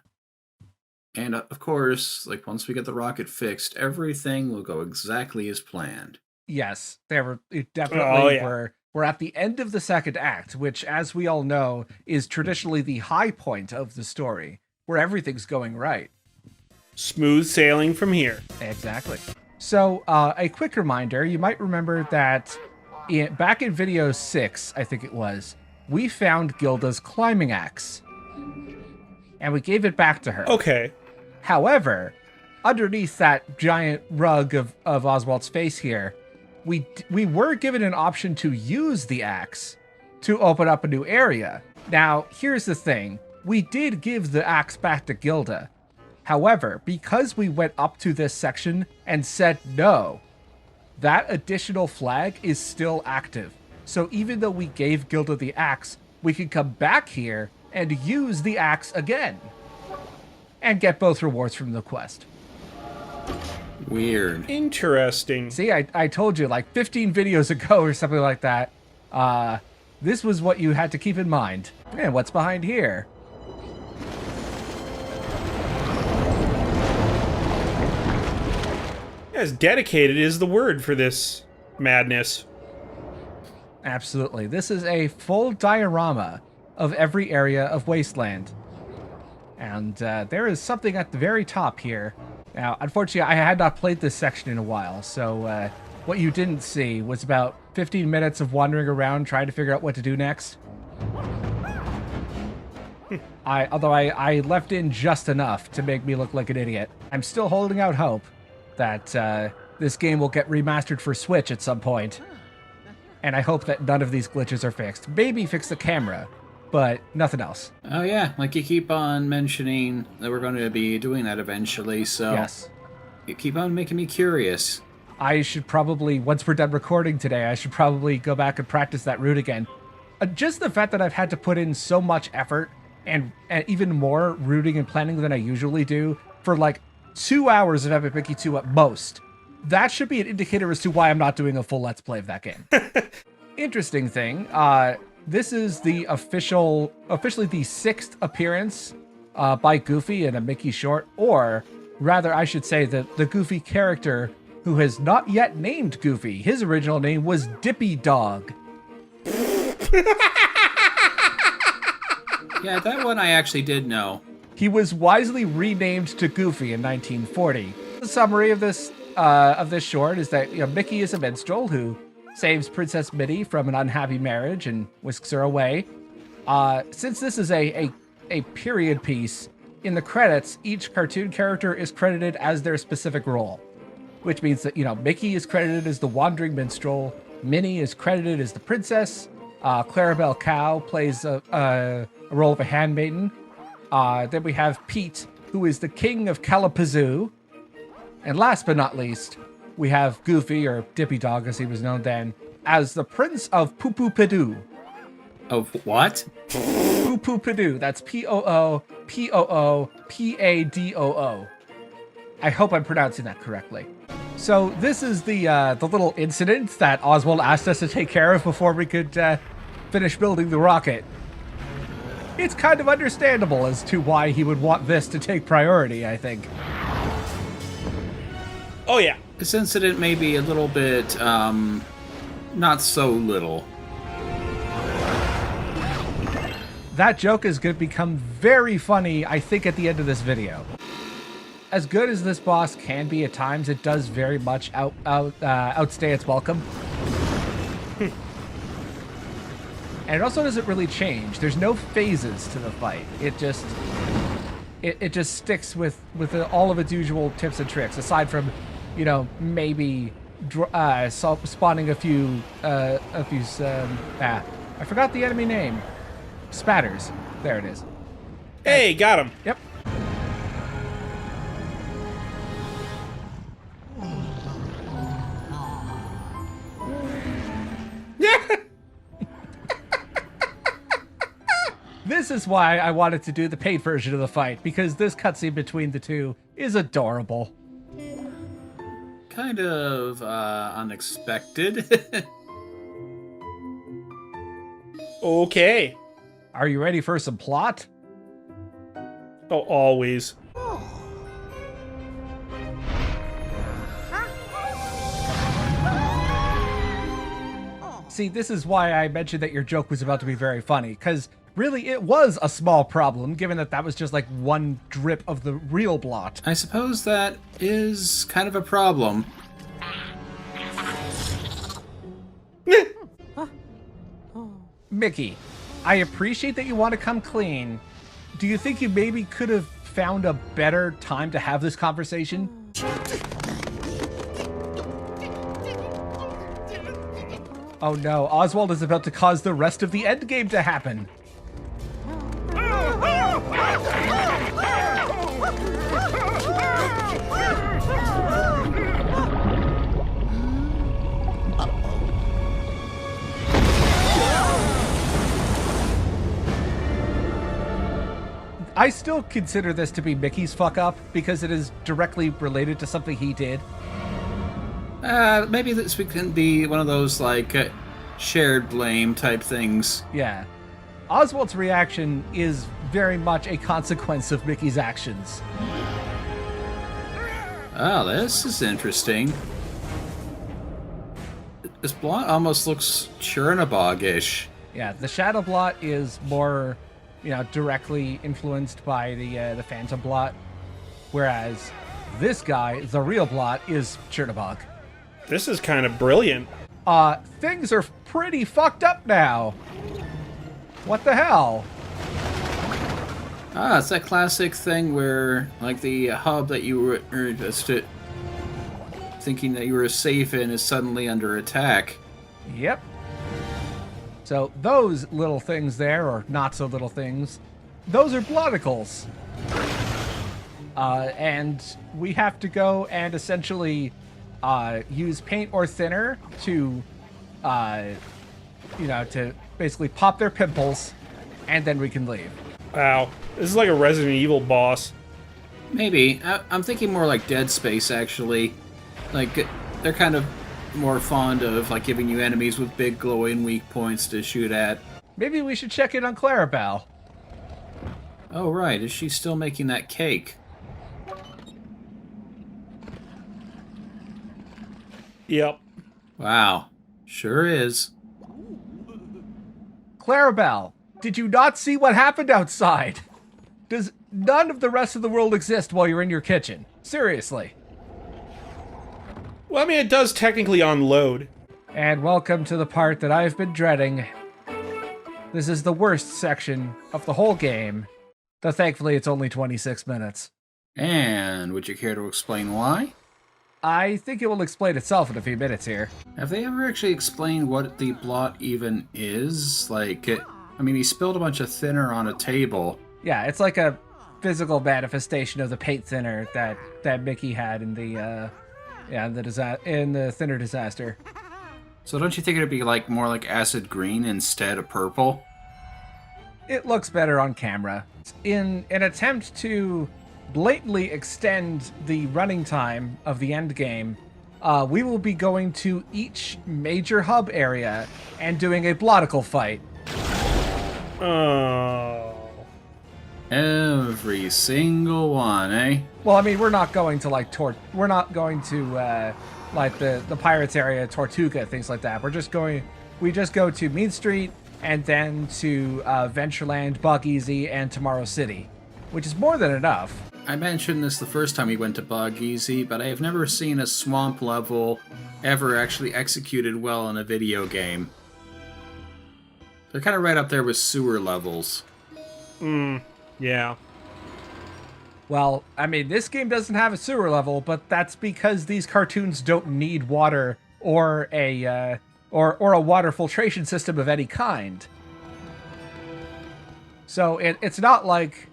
And of course, once we get the rocket fixed, everything will go exactly as planned. Yes, we're at the end of the second act, which, as we all know, is traditionally the high point of the story, where everything's going right. Smooth sailing from here. Exactly. So, a quick reminder, you might remember that back in video 6, I think it was, we found Gilda's climbing axe. And we gave it back to her. Okay. However, underneath that giant rug of Oswald's face here, we were given an option to use the axe to open up a new area. Now, here's the thing. We did give the axe back to Gilda. However, because we went up to this section and said no, that additional flag is still active. So even though we gave Gilda the axe, we can come back here and use the axe again. And get both rewards from the quest. Weird. Interesting. See, I told you like 15 videos ago or something like that. This was what you had to keep in mind. And what's behind here? As dedicated is the word for this madness. Absolutely. This is a full diorama of every area of Wasteland. And there is something at the very top here. Now, unfortunately, I had not played this section in a while, so what you didn't see was about 15 minutes of wandering around trying to figure out what to do next. Although I left in just enough to make me look like an idiot. I'm still holding out hope that this game will get remastered for Switch at some point. And I hope that none of these glitches are fixed. Maybe fix the camera, but nothing else. Oh yeah, like you keep on mentioning that we're going to be doing that eventually, so Yes. you keep on making me curious. I should probably, once we're done recording today, I should probably go back and practice that route again. Just the fact that I've had to put in so much effort and even more rooting and planning than I usually do for like 2 hours of Epic Mickey 2 at most. That should be an indicator as to why I'm not doing a full Let's Play of that game. Interesting thing, this is the officially the 6th appearance by Goofy in a Mickey short, or rather I should say the Goofy character who has not yet named Goofy. His original name was Dippy Dog. Yeah, that one I actually did know. He was wisely renamed to Goofy in 1940. The summary of this short is that Mickey is a minstrel who saves Princess Minnie from an unhappy marriage and whisks her away. Since this is a period piece, in the credits, each cartoon character is credited as their specific role, which means that Mickey is credited as the wandering minstrel, Minnie is credited as the princess, Clarabelle Cow plays a role of a handmaiden. Then we have Pete, who is the king of Kalapazoo. And last but not least, we have Goofy, or Dippy Dog as he was known then, as the Prince of Poo-Poo-Padoo. Of what? Poo-Poo-Padoo. That's P-O-O-P-O-O-P-A-D-O-O. I hope I'm pronouncing that correctly. So this is the little incident that Oswald asked us to take care of before we could finish building the rocket. It's kind of understandable as to why he would want this to take priority, I think. Oh yeah. This incident may be a little bit, not so little. That joke is going to become very funny, I think, at the end of this video. As good as this boss can be at times, it does very much outstay its welcome. And it also doesn't really change. There's no phases to the fight. It just sticks with all of its usual tips and tricks, aside from, maybe spawning a few. I forgot the enemy name. Spatters. There it is. Hey, got him. Yep. This is why I wanted to do the paid version of the fight, because this cutscene between the two is adorable. Kind of unexpected. Okay. Are you ready for some plot? Oh, always. See, this is why I mentioned that your joke was about to be very funny, because really it was a small problem, given that was just like one drip of the real blot. I suppose that is kind of a problem. Mickey, I appreciate that you want to come clean. Do you think you maybe could have found a better time to have this conversation? Oh no, Oswald is about to cause the rest of the endgame to happen. I still consider this to be Mickey's fuck up because it is directly related to something he did. Maybe this can be one of those, like, shared blame type things. Yeah. Oswald's reaction is very much a consequence of Mickey's actions. Oh, this is interesting. This blot almost looks Chernobog-ish. Yeah, the Shadow Blot is more, directly influenced by the Phantom Blot, whereas this guy, the real Blot, is Chernobog. This is kind of brilliant. Things are pretty fucked up now. What the hell? It's that classic thing where, like, the hub that you were just thinking that you were safe in is suddenly under attack. Yep. So those little things there, or not so little things, those are bloticles. And we have to go and essentially use paint or thinner to, to basically pop their pimples, and then we can leave. Wow. This is like a Resident Evil boss. Maybe. I'm thinking more like Dead Space, actually. Like, they're kind of more fond of, like, giving you enemies with big glowing weak points to shoot at. Maybe we should check in on Clarabelle. Oh, right. Is she still making that cake? Yep. Wow. Sure is. Clarabelle, did you not see what happened outside? Does none of the rest of the world exist while you're in your kitchen? Seriously. Well, I mean, it does technically unload. And welcome to the part that I've been dreading. This is the worst section of the whole game, though thankfully it's only 26 minutes. And would you care to explain why? I think it will explain itself in a few minutes here. Have they ever actually explained what the blot even is? Like, I mean, he spilled a bunch of thinner on a table. Yeah, it's like a physical manifestation of the paint thinner that Mickey had in the thinner disaster. So don't you think it'd be like more like acid green instead of purple? It looks better on camera. In an attempt to blatantly extend the running time of the end game, we will be going to each major hub area and doing a bloticle fight. Oh. Every single one, eh? Well, I mean, we're not going to like the Pirates area, Tortuga, things like that. We just go to Mean Street and then to Ventureland, Bug Easy, and Tomorrow City, which is more than enough. I mentioned this the first time we went to Bug Easy, but I have never seen a swamp level ever actually executed well in a video game. They're kind of right up there with sewer levels. Yeah. Well, I mean, this game doesn't have a sewer level, but that's because these cartoons don't need water or a water filtration system of any kind. So it's not like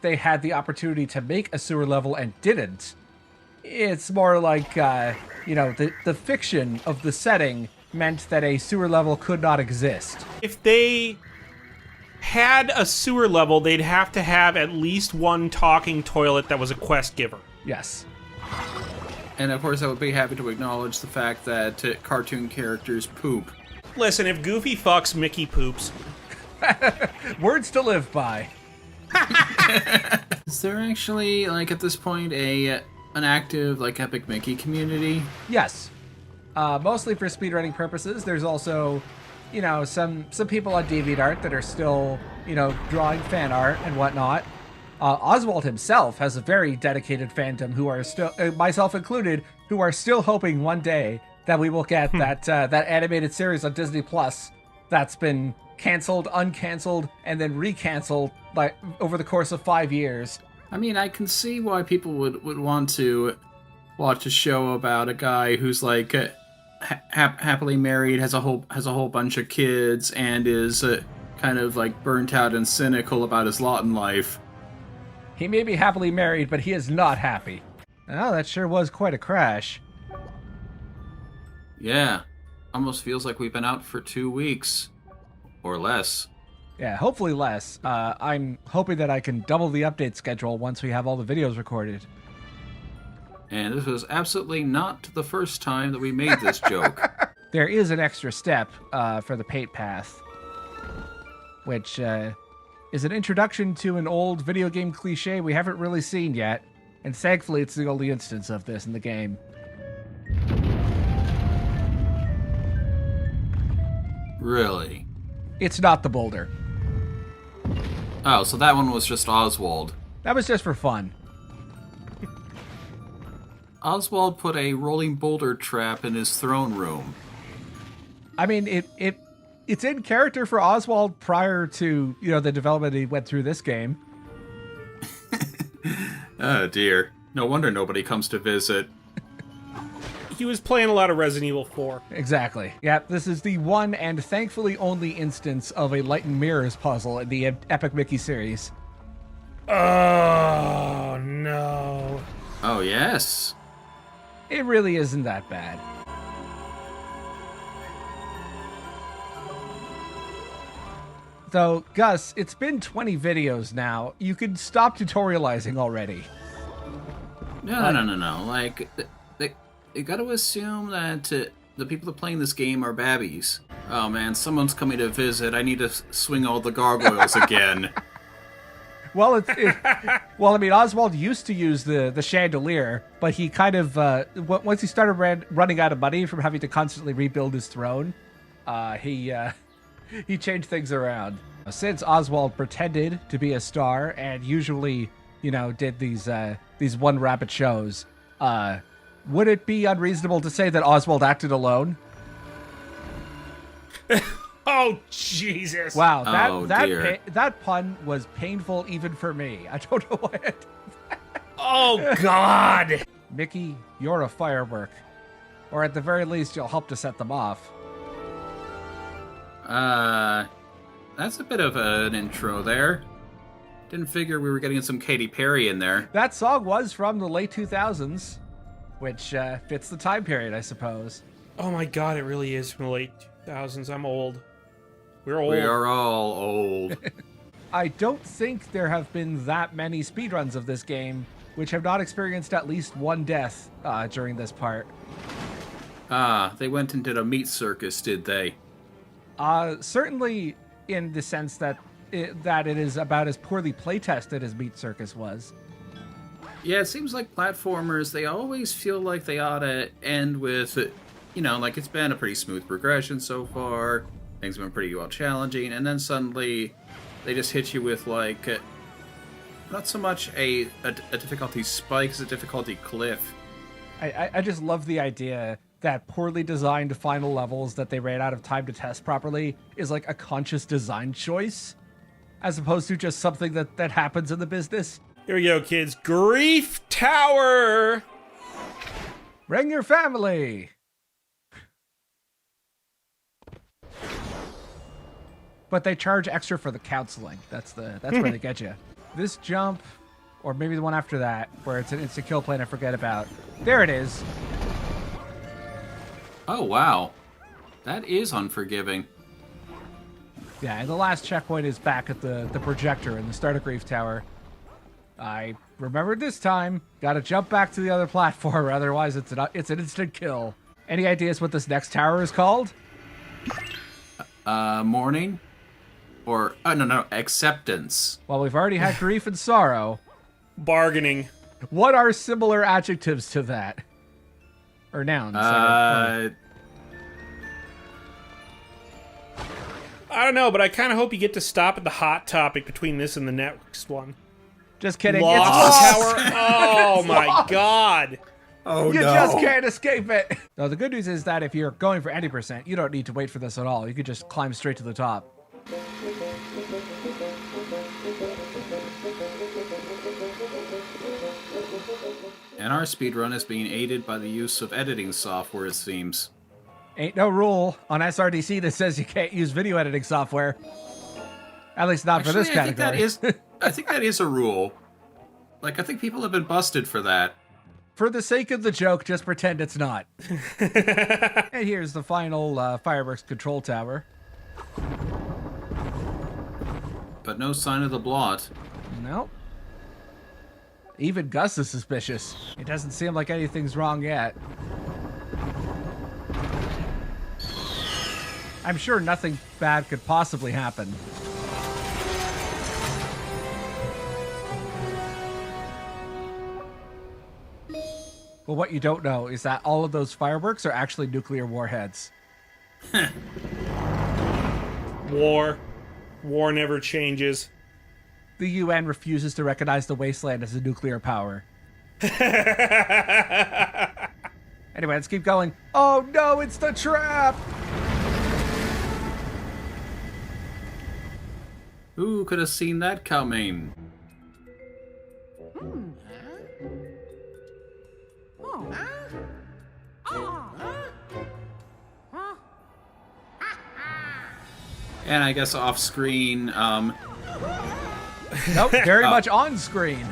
they had the opportunity to make a sewer level and didn't. It's more like the fiction of the setting meant that a sewer level could not exist. If they had a sewer level, they'd have to have at least one talking toilet that was a quest giver. Yes. And of course I would be happy to acknowledge the fact that cartoon characters poop. Listen, if Goofy fucks, Mickey poops. Words to live by. Is there actually, like, at this point, an active, like, Epic Mickey community? Yes. Mostly for speedrunning purposes. There's also, some people on DeviantArt that are still, drawing fan art and whatnot. Oswald himself has a very dedicated fandom who are still, myself included, who are still hoping one day that we will get that animated series on Disney Plus that's been canceled, uncanceled, and then recanceled over the course of 5 years. I mean, I can see why people would want to watch a show about a guy who's like happily married, has a whole bunch of kids, and is kind of like burnt out and cynical about his lot in life. He may be happily married, but he is not happy. Oh, that sure was quite a crash. Yeah, almost feels like we've been out for 2 weeks or less. Yeah, hopefully less. I'm hoping that I can double the update schedule once we have all the videos recorded. And this was absolutely not the first time that we made this joke. There is an extra step for the Pate Path, which is an introduction to an old video game cliche we haven't really seen yet, and thankfully it's the only instance of this in the game. Really? It's not the boulder. Oh, so that one was just Oswald. That was just for fun. Oswald put a rolling boulder trap in his throne room. I mean, it's in character for Oswald prior to, the development he went through this game. Oh dear. No wonder nobody comes to visit. He was playing a lot of Resident Evil 4. Exactly. Yeah, this is the one and thankfully only instance of a Light and Mirrors puzzle in the Epic Mickey series. Oh, no. Oh, yes. It really isn't that bad. Though, Gus, it's been 20 videos now. You can stop tutorializing already. No. Like, they gotta assume that the people that are playing this game are babbies. Oh man, someone's coming to visit. I need to swing all the gargoyles again. Well, well, I mean, Oswald used to use the chandelier, but he kind of once he started running out of money from having to constantly rebuild his throne, he changed things around. Since Oswald pretended to be a star and usually, did these one rabbit shows, would it be unreasonable to say that Oswald acted alone? Oh, Jesus. Wow, dear. that pun was painful even for me. I don't know why I did that. Oh, God. Mickey, you're a firework. Or at the very least, you'll help to set them off. That's a bit of an intro there. Didn't figure we were getting some Katy Perry in there. That song was from the late 2000s, which fits the time period, I suppose. Oh, my God, it really is from the late 2000s. I'm old. We're old. We are all old. I don't think there have been that many speedruns of this game which have not experienced at least one death during this part. They went and did a meat circus, did they? Certainly in the sense that it is about as poorly playtested as Meat Circus was. Yeah, it seems like platformers, they always feel like they ought to end with, like it's been a pretty smooth progression so far, things have been pretty well challenging, and then suddenly they just hit you with, like, not so much a difficulty spike as a difficulty cliff. I just love the idea that poorly designed final levels that they ran out of time to test properly is like a conscious design choice, as opposed to just something that happens in the business. Here we go, kids. Grief Tower! Bring your family! But they charge extra for the counseling. That's where they get you. This jump, or maybe the one after that, where it's an instant kill plane I forget about. There it is. Oh, wow. That is unforgiving. Yeah, and the last checkpoint is back at the projector in the start of Grief Tower. I remembered this time. Gotta jump back to the other platform, otherwise it's an instant kill. Any ideas what this next tower is called? Mourning? Or, no, acceptance. Well, we've already had grief and sorrow. Bargaining. What are similar adjectives to that? Or nouns? I don't know, but I kind of hope you get to stop at the hot topic between this and the next one. Just kidding. Lost It's Tower. Oh my God. Oh, you just can't escape it. No, the good news is that if you're going for any percent, you don't need to wait for this at all. You could just climb straight to the top. And our speedrun is being aided by the use of editing software, it seems. Ain't no rule on SRDC that says you can't use video editing software. At least not for this category. I think that is a rule. Like, I think people have been busted for that. For the sake of the joke, just pretend it's not. And here's the final fireworks control tower. But no sign of the blot. Nope. Even Gus is suspicious. It doesn't seem like anything's wrong yet. I'm sure nothing bad could possibly happen. Well, what you don't know is that all of those fireworks are actually nuclear warheads. War. War never changes. The UN refuses to recognize the Wasteland as a nuclear power. Anyway, let's keep going. Oh no, it's the trap! Who could have seen that coming? And I guess off screen, Nope, very much on screen.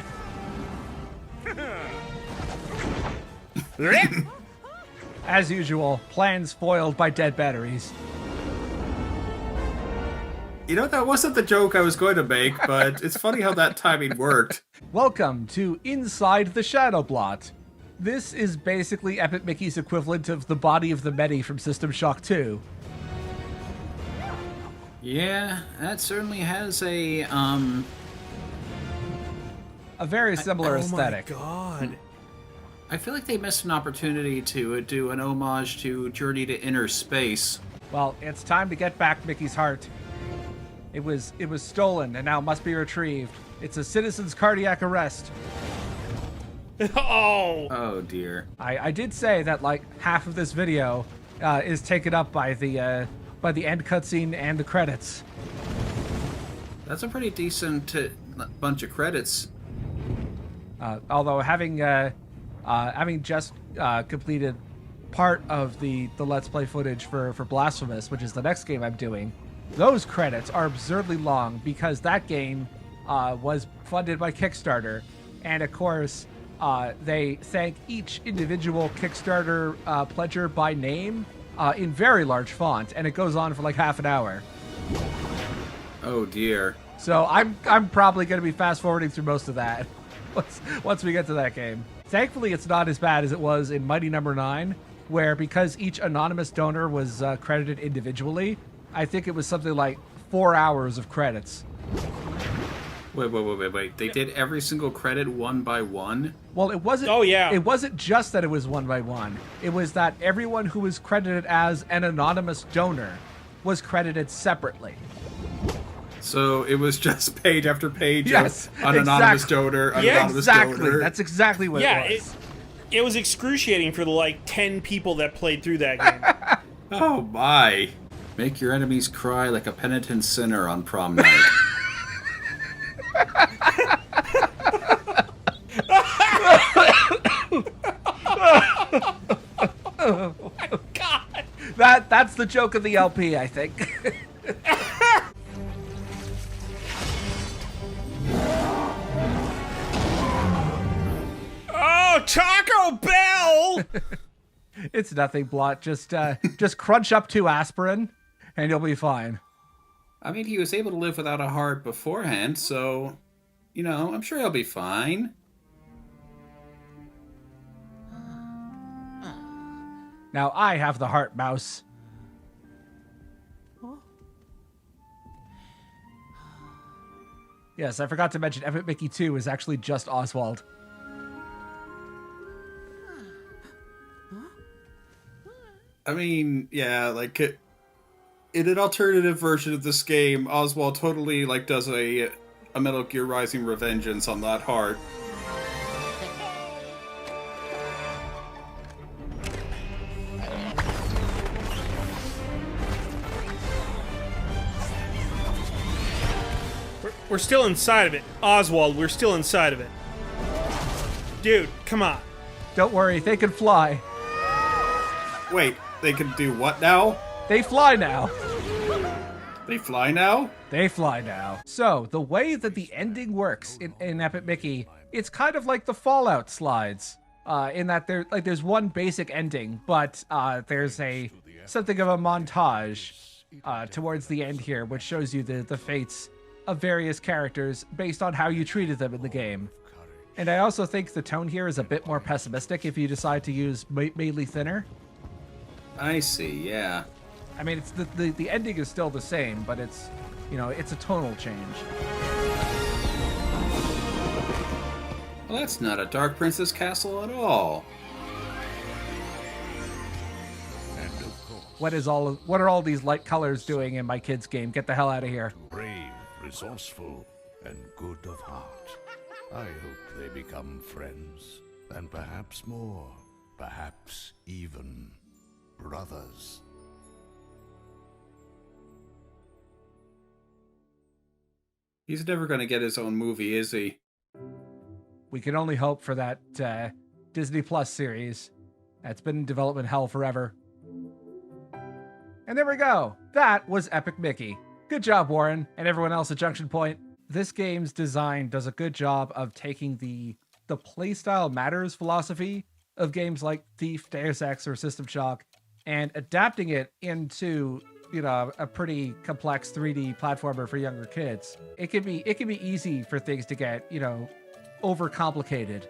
As usual, plans foiled by dead batteries. you know, that wasn't the joke I was going to make, but it's funny how that timing worked. Welcome to Inside the Shadow Blot. This is basically Epic Mickey's equivalent of the body of the Medi from System Shock 2. Yeah, that certainly has a very similar aesthetic. Oh my god. I feel like they missed an opportunity to do an homage to Journey to Inner Space. Well, it's time to get back Mickey's heart. It was stolen and now must be retrieved. It's a citizen's cardiac arrest. Oh! Oh dear. I did say that like half of this video is taken up by the end cutscene and the credits. That's a pretty decent bunch of credits. Although having just completed part of the Let's Play footage for Blasphemous, which is the next game I'm doing, those credits are absurdly long because that game was funded by Kickstarter, and of course they thank each individual Kickstarter pledger by name in very large font, and it goes on for like half an hour. Oh dear. So I'm probably going to be fast forwarding through most of that once we get to that game. Thankfully, it's not as bad as it was in Mighty Number 9, where because each anonymous donor was credited individually, I think it was something like 4 hours of credits. Wait. They did every single credit one by one? Well, it wasn't. Oh, yeah. It wasn't just that it was one by one. It was that everyone who was credited as an anonymous donor was credited separately. So it was just page after page Yes, of an anonymous exactly. donor, anonymous Exactly. donor. That's exactly what Yeah, it was. it was excruciating for the like 10 people that played through that game. Oh my. Make your enemies cry like a penitent sinner on prom night. Oh my god! That's the joke of the LP, I think. Oh, Taco Bell! It's nothing, Blot. Just crunch up 2 aspirin, and you'll be fine. I mean, he was able to live without a heart beforehand, so, you know, I'm sure he'll be fine. Now I have the heart, mouse. Yes, I forgot to mention Epic Mickey 2 is actually just Oswald. I mean, yeah, like, in an alternative version of this game, Oswald totally, like, does a Metal Gear Rising Revengeance on that heart. We're still inside of it. Oswald, we're still inside of it. Dude, come on. Don't worry, they can fly. Wait, They can do what now? They fly now. They fly now? They fly now. So, the way that the ending works in Epic Mickey, it's kind of like the Fallout slides. In that there's one basic ending, but there's something of a montage towards the end here, which shows you the fates of various characters based on how you treated them in the game. And I also think the tone here is a bit more pessimistic if you decide to use mainly thinner. I see, yeah. I mean, it's the ending is still the same, but it's a tonal change. Well, that's not a Dark Princess castle at all. And of course, What are all these light colors doing in my kid's game? Get the hell out of here. brave, resourceful, and good of heart. I hope they become friends, and perhaps more, perhaps even brothers. He's never going to get his own movie, is he? We can only hope for that Disney Plus series. That's been in development hell forever. And there we go. That was Epic Mickey. Good job, Warren, and everyone else at Junction Point. This game's design does a good job of taking the playstyle matters philosophy of games like Thief, Deus Ex, or System Shock and adapting it into a pretty complex 3D platformer for younger kids. It can be easy for things to get overcomplicated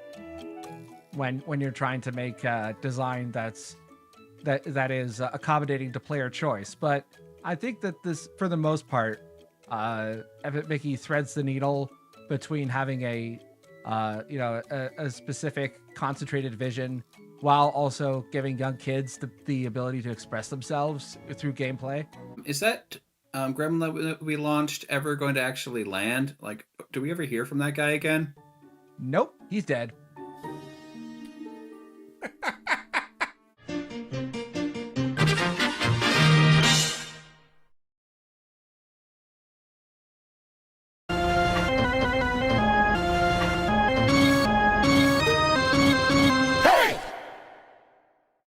when you're trying to make a design that is accommodating to player choice. But I think that this, for the most part, Epic Mickey threads the needle between having a specific concentrated vision while also giving young kids the ability to express themselves through gameplay. Is that Gremlin that we launched ever going to actually land? Like, do we ever hear from that guy again? Nope, he's dead.